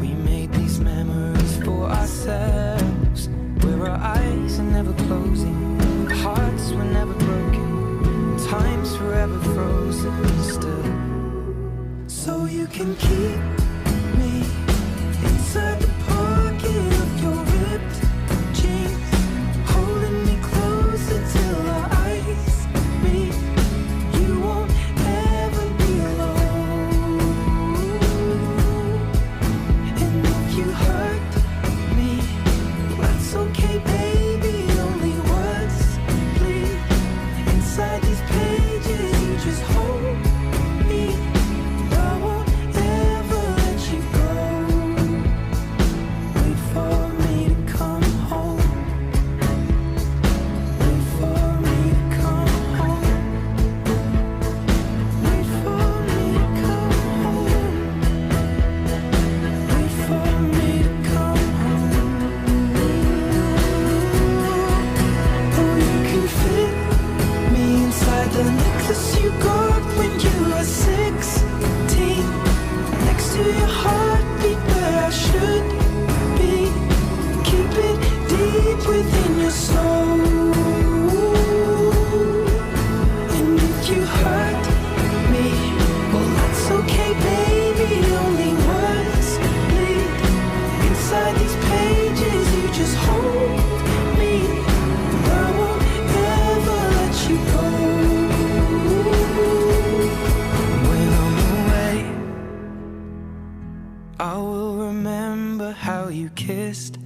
We made these memories for ourselves, where our eyes are never closing, hearts were never broken, time's forever frozen still. So you can keep me inside the pocket of your ripped jeans, holding me closer till our eyes meet. You won't ever be alone. And if you hurt me, that's okay, baby. Only words bleed inside these pages. You just hold me. I won't ever let you go. Wait for me to come home. Wait for me to come home. Wait for me to come home. Wait for me to come home. Oh, you can fit me inside the necklace you got when you were 16, next to your heartbeat where I should be. Keep it deep within your soul. And if you hurt me, well, that's okay, baby. Only words bleed inside these pages. You just hold me. I won't ever let you go. When I'm away, I will remember how you kissed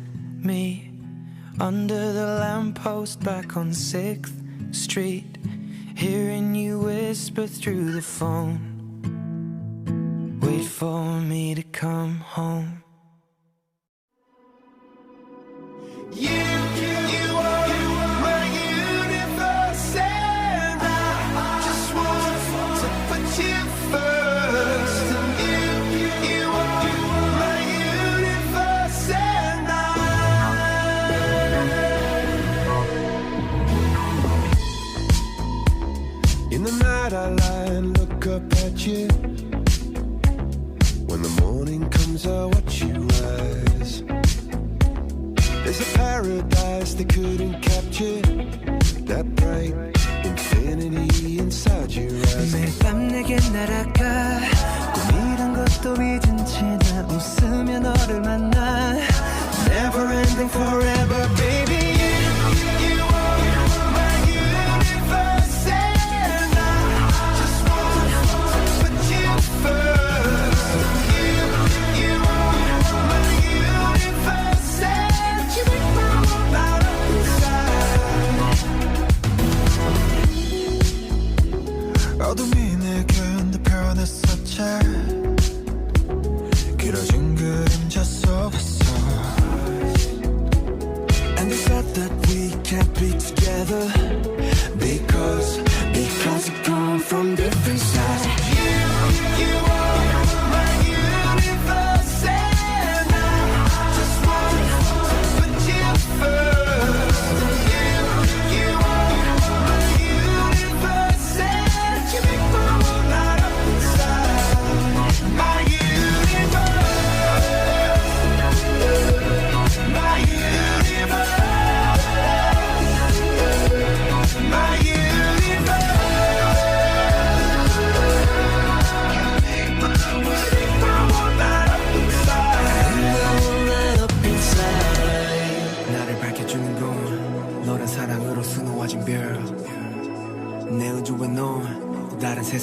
me under the lamppost back on 6th Street, hearing you whisper through the phone. Wait for me to come home. You are my universe, and I just want to put you first. And you are my universe, and In the night I lie and look up at you. When the morning comes I watch you rise. There's a paradise they couldn't capture, that bright infinity inside your eyes. 매일 밤 내게 날아가 꿈이란 것도 잊은 채 나 웃으며 너를 만나. Never ending forever, baby. You are my universe, and I just want to put you first. You are my universe, and you make my world out of inside. 어둠이 내겐 더 변했었지. 길어진 그림자 속에서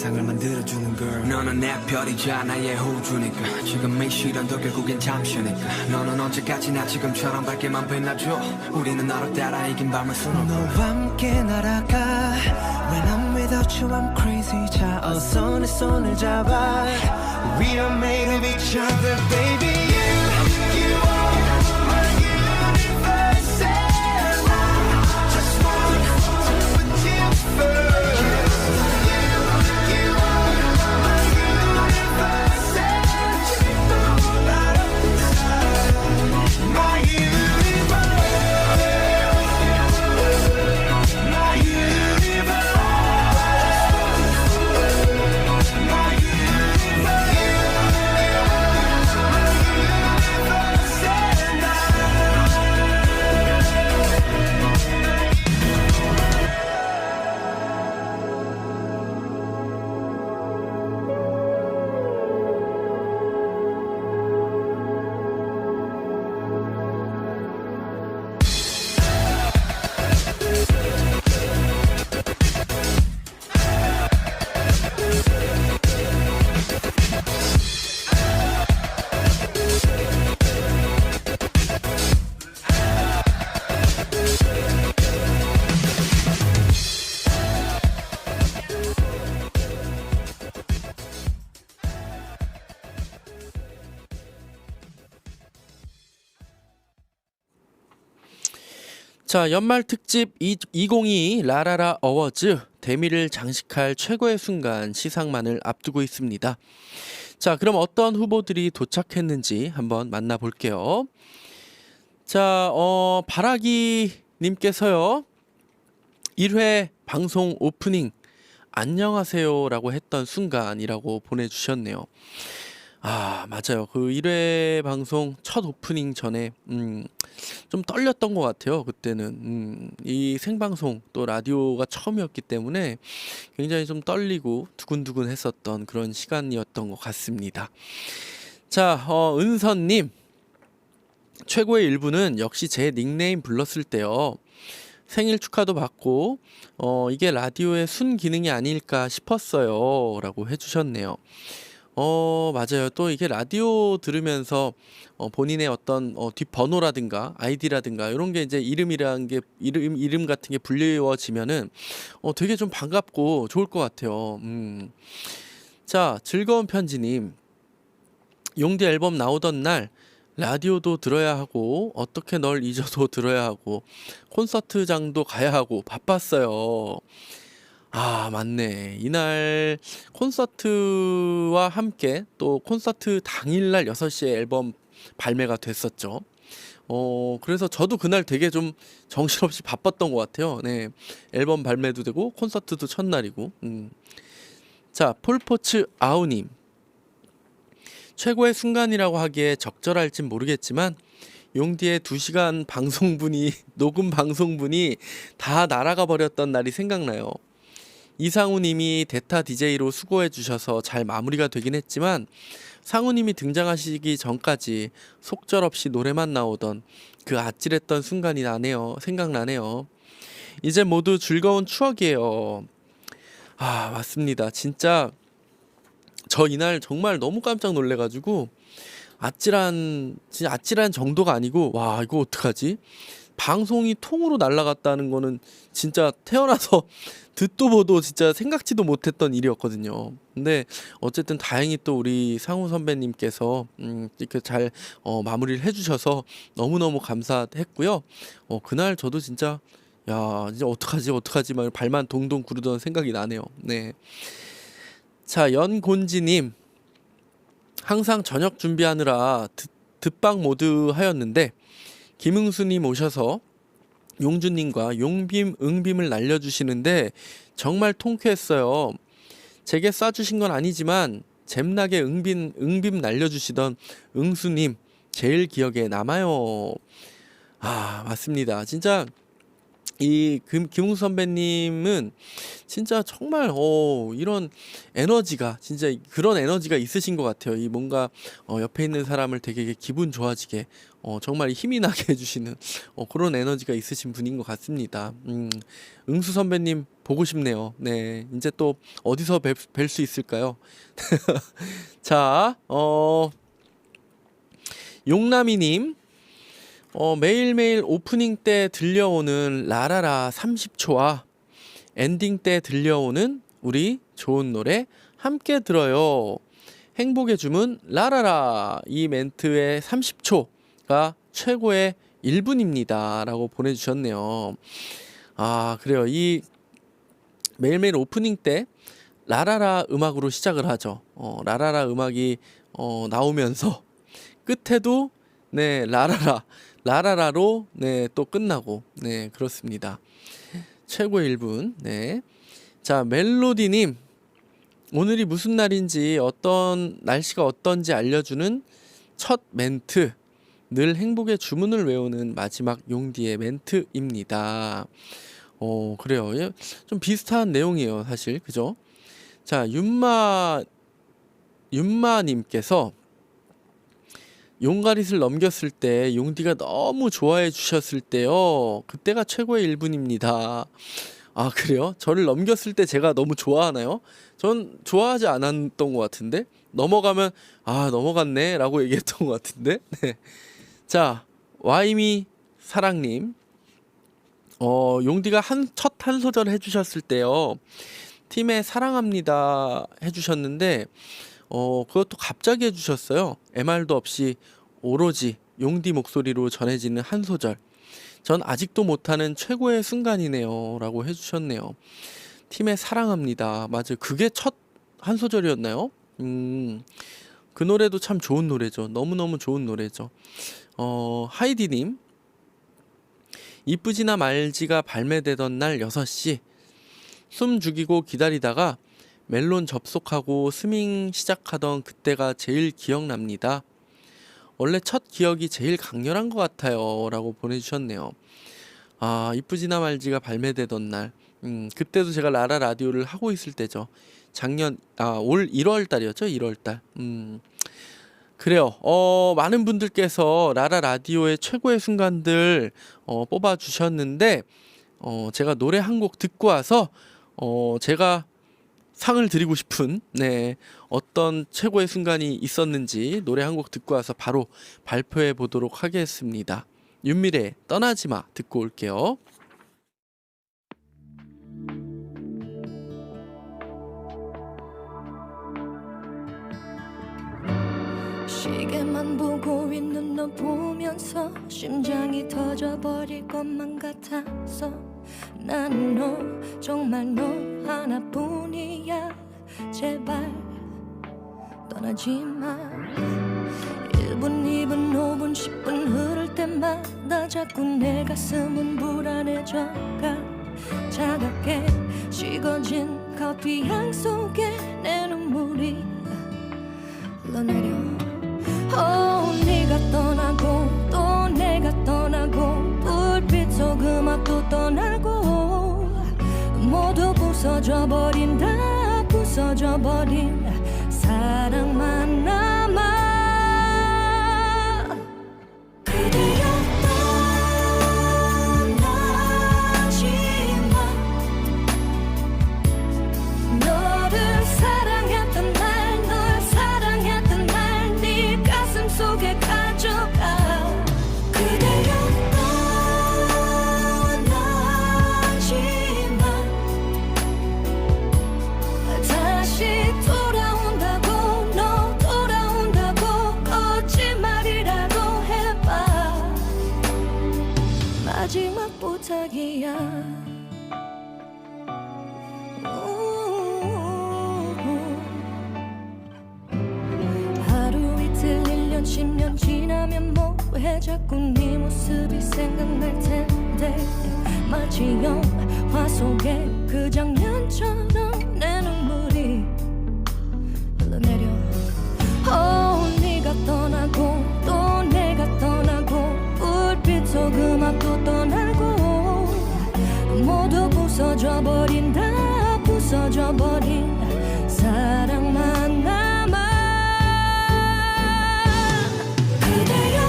세상을 만들어주는 girl. 너는 내 별이자 나의 호주니까 지금 이 시련도 결국엔 잠시니까 너는 언제까지나 지금처럼 밝게만 빛나줘. 우리는 너를 따라 이긴 밤을 수놓고 너와 함께 날아가. When I'm without you I'm crazy. 자 어서 내 손을 잡아. We are made of each other baby. You are my universe and I just want to put you first. You are my universe and you light up inside. My universe, my universe, my 자, 연말 특집 2022 라라라 어워즈 대미를 장식할 최고의 순간 시상만을 앞두고 있습니다. 자, 그럼 어떤 후보들이 도착했는지 한번 만나볼게요. 자, 바라기 님께서요. 1회 방송 오프닝 안녕하세요라고 했던 순간이라고 보내주셨네요. 아, 맞아요. 그 1회 방송 첫 오프닝 전에 좀 떨렸던 것 같아요. 그때는 이 생방송 또 라디오가 처음이었기 때문에 굉장히 좀 떨리고 두근두근 했었던 그런 시간이었던 것 같습니다. 자, 은선님, 최고의 일부는 역시 제 닉네임 불렀을 때요. 생일 축하도 받고 이게 라디오의 순기능이 아닐까 싶었어요 라고 해주셨네요. 맞아요. 또 이게 라디오 들으면서 본인의 어떤 뒷번호라든가 아이디라든가 이런 게 이제 이름이라는 게 이름 같은 게 불리워지면은 되게 좀 반갑고 좋을 것 같아요. 자, 즐거운 편지님, 용디 앨범 나오던 날 라디오도 들어야 하고 어떻게 널 잊어도 들어야 하고 콘서트장도 가야 하고 바빴어요. 아, 맞네. 이날 콘서트와 함께 또 콘서트 당일날 6시에 앨범 발매가 됐었죠. 그래서 저도 그날 되게 좀 정신없이 바빴던 것 같아요. 네. 앨범 발매도 되고 콘서트도 첫날이고. 자, 폴포츠 아우님. 최고의 순간이라고 하기에 적절할진 모르겠지만 용디의 2시간 방송분이 녹음 방송분이 다 날아가 버렸던 날이 생각나요. 이상우님이 대타 DJ로 수고해 주셔서 잘 마무리가 되긴 했지만 상우님이 등장하시기 전까지 속절없이 노래만 나오던 그 아찔했던 순간이 생각나네요. 이제 모두 즐거운 추억이에요. 아, 맞습니다. 진짜 저 이날 정말 너무 깜짝 놀래가지고 진짜 아찔한 정도가 아니고 와, 이거 어떡하지? 방송이 통으로 날아갔다는 거는 진짜 태어나서 듣도 보도 진짜 생각지도 못했던 일이었거든요. 근데 어쨌든 다행히 또 우리 상우 선배님께서 이렇게 잘 마무리를 해주셔서 너무너무 감사했고요. 그날 저도 진짜 야, 이제 어떡하지 막 발만 동동 구르던 생각이 나네요. 네. 자, 연곤지님, 항상 저녁 준비하느라 듣방 모드 하였는데 김응수님 오셔서 용주님과 용빔, 응빔을 날려주시는데 정말 통쾌했어요. 제게 쏴주신 건 아니지만 잼나게 응빔 날려주시던 응수님 제일 기억에 남아요. 아, 맞습니다. 진짜 이 김웅 선배님은 진짜 정말 이런 에너지가 진짜 그런 에너지가 있으신 것 같아요. 이 뭔가 옆에 있는 사람을 되게 기분 좋아지게 정말 힘이 나게 해주시는 그런 에너지가 있으신 분인 것 같습니다. 응수 선배님 보고 싶네요. 네, 이제 또 어디서 뵐 수 있을까요? 자, 용남이님. 매일매일 오프닝 때 들려오는 라라라 30초와 엔딩 때 들려오는 우리 좋은 노래 함께 들어요. 행복의 주문 라라라. 이 멘트의 30초가 최고의 1분입니다 라고 보내주셨네요. 아, 그래요. 이 매일매일 오프닝 때 라라라 음악으로 시작을 하죠. 라라라 음악이 나오면서 끝에도 네, 라라라로 네, 또 끝나고 네, 그렇습니다. 최고의 1분. 네. 자, 멜로디님. 오늘이 무슨 날인지 어떤 날씨가 어떤지 알려주는 첫 멘트. 늘 행복의 주문을 외우는 마지막 용디의 멘트입니다. 그래요. 예, 좀 비슷한 내용이에요, 사실. 그죠? 자, 윤마님께서 용가릿을 넘겼을 때 용디가 너무 좋아해 주셨을 때요. 그때가 최고의 1분입니다. 아, 그래요? 저를 넘겼을 때 제가 너무 좋아하나요? 전 좋아하지 않았던 것 같은데 넘어가면 아, 넘어갔네 라고 얘기했던 것 같은데. 네. 자, 와이미 사랑님. 용디가 첫 한 소절 해주셨을 때요. 팀에 사랑합니다 해주셨는데 그것도 갑자기 해주셨어요. MR도 없이 오로지 용디 목소리로 전해지는 한 소절. 전 아직도 못하는 최고의 순간이네요 라고 해주셨네요. 팀에 사랑합니다. 맞아요. 그게 첫 한 소절이었나요? 그 노래도 참 좋은 노래죠. 너무너무 좋은 노래죠. 하이디님. 이쁘지나 말지가 발매되던 날 6시 숨 죽이고 기다리다가 멜론 접속하고 스밍 시작하던 그때가 제일 기억납니다. 원래 첫 기억이 제일 강렬한 것 같아요 라고 보내주셨네요. 아, 이쁘지나 말지가 발매되던 날. 그때도 제가 라라 라디오를 하고 있을 때죠. 올 1월 달이었죠. 1월 달. 그래요. 많은 분들께서 라라 라디오의 최고의 순간들 뽑아주셨는데 제가 노래 한 곡 듣고 와서 제가 상을 드리고 싶은 네, 어떤 최고의 순간이 있었는지 노래 한 곡 듣고 와서 바로 발표해 보도록 하겠습니다. 윤미래 떠나지마 듣고 올게요. 시계만 보고 있는 너 보면서 심장이 터져버릴 것만 같아서 나는 너 정말 너 하나뿐이야. 제발 떠나지마. 1분 2분 5분 10분 흐를 때마다 자꾸 내 가슴은 불안해져가. 차갑게 식어진 커피향 속에 내 눈물이 흘러내려. 네가 떠나고 또 내가 떠나고 불빛 속 음악도 떠나고 모두 부서져 버린다. 부서져 버린 사랑만 남아. 그대여 떠나지마. 너를 사랑했던 날, 널 사랑했던 날 네 가슴 속에 가져가. 그대여 떠나지마. 다시 돌아온다고 너 돌아온다고 거짓말이라도 해봐. 마지막 부탁이야. 하루 이틀 1년 10년 지나면 뭐해. 자꾸 네 모습이 생각날 텐데 마치 영화 속의 그 장면처럼 내 눈물이 흘러내려. 네가 떠나고 또 내가 떠나고 불빛 속 음악도 떠나고 무너져 버린 다 부서져 버린 사랑만 남아 그대여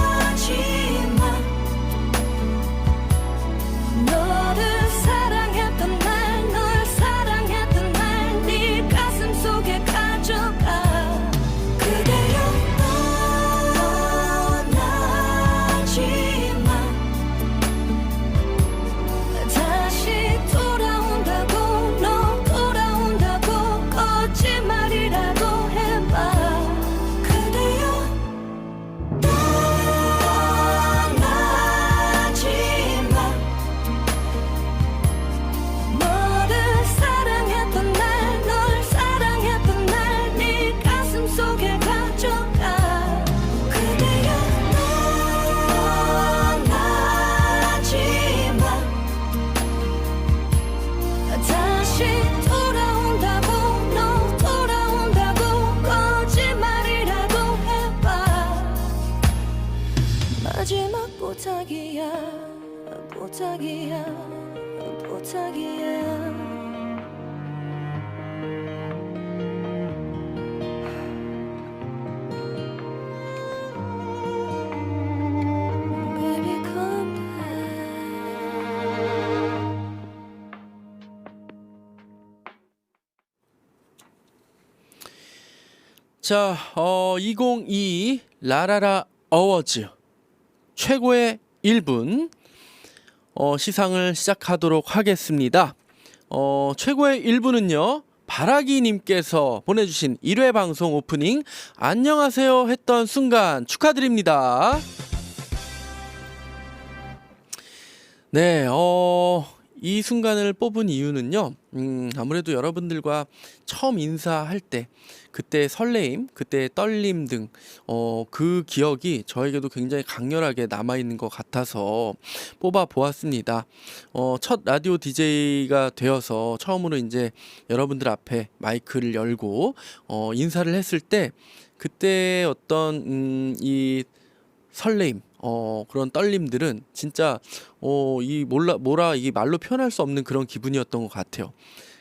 떠나지 마 너를 사랑했던 날 널 사랑했던 날 네 가슴 속에 가져가 그대여 떠나지 마 다시 돌아온다고 너 돌아온다고 거짓말이라도 해봐 그대여 떠나지 마 너를 사랑했던 날 널 사랑했던 날 네 가슴 속에 가져가 그대여 떠나지 마 다시 돌아온다고 너 돌아온다고 거짓말이라도 해봐 마지막 부탁이야 부탁이야 부탁이야 Baby come back 자, 2022 라라라 어워즈 최고의 1분 시상을 시작하도록 하겠습니다. 최고의 1분은요. 바라기님께서 보내주신 1회 방송 오프닝 안녕하세요 했던 순간 축하드립니다. 네, 이 순간을 뽑은 이유는요. 아무래도 여러분들과 처음 인사할 때 그때 설레임, 그때 떨림 등 그 기억이 저에게도 굉장히 강렬하게 남아있는 것 같아서 뽑아 보았습니다. 첫 라디오 DJ가 되어서 처음으로 이제 여러분들 앞에 마이크를 열고 인사를 했을 때 그때 어떤 이 설레임, 그런 떨림들은 진짜 이게 말로 표현할 수 없는 그런 기분이었던 것 같아요.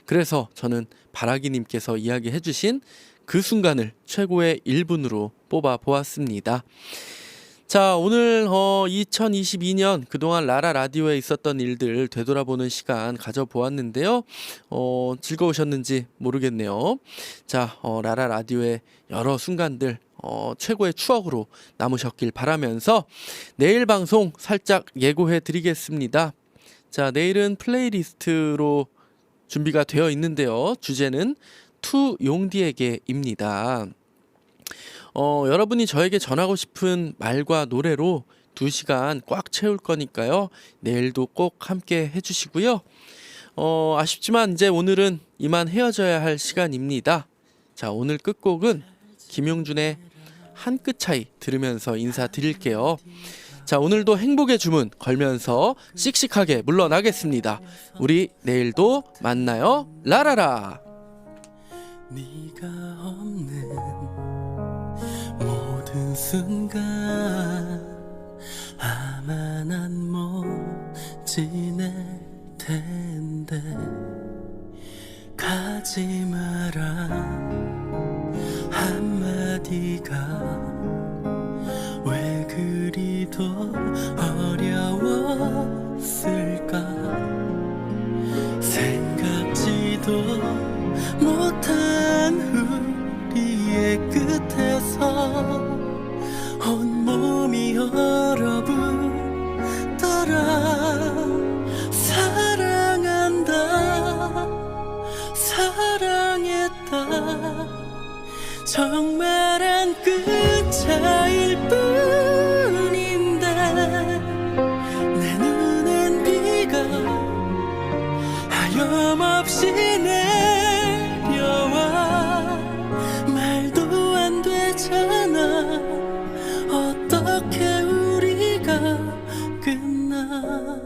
그래서 저는 바라기님께서 이야기해주신 그 순간을 최고의 1분으로 뽑아 보았습니다. 자, 오늘 2022년 그동안 라라 라디오에 있었던 일들 되돌아보는 시간 가져보았는데요. 즐거우셨는지 모르겠네요. 자, 라라 라디오의 여러 순간들 최고의 추억으로 남으셨길 바라면서 내일 방송 살짝 예고해 드리겠습니다. 자, 내일은 플레이리스트로 준비가 되어 있는데요. 주제는 투 용디에게입니다. 여러분이 저에게 전하고 싶은 말과 노래로 2시간 꽉 채울 거니까요. 내일도 꼭 함께 해주시고요. 아쉽지만 이제 오늘은 이만 헤어져야 할 시간입니다. 자, 오늘 끝곡은 김용준의 한 끗 차이 들으면서 인사드릴게요. 자, 오늘도 행복의 주문 걸면서 씩씩하게 물러나겠습니다. 우리 내일도 만나요. 라라라. 네가 없는 모든 순간 아마 난 못 지낼 텐데 가지 마라 한마디가 왜 그리도 어려웠을까 생각지도 못한 우리의 끝에서 온몸이 얼어붙더라 사랑한다 사랑했다 정말 한 끗 차일 뿐인데 내 눈엔 비가 하염없이 내려와 말도 안 되잖아 어떻게 우리가 끝나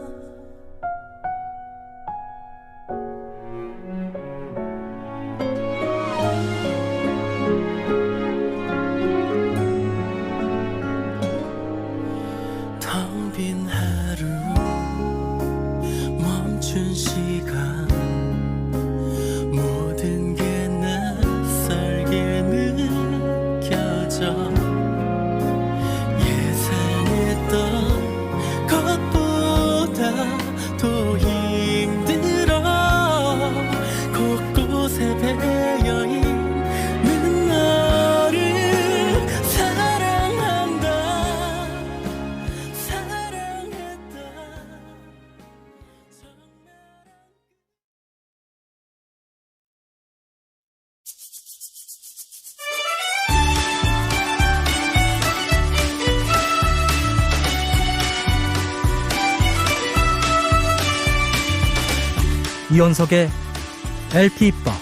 그저 예상했던 것보다 더 힘들어 곳곳에 배어있는 너를 사랑한다 사랑했다 이원석의 LP 바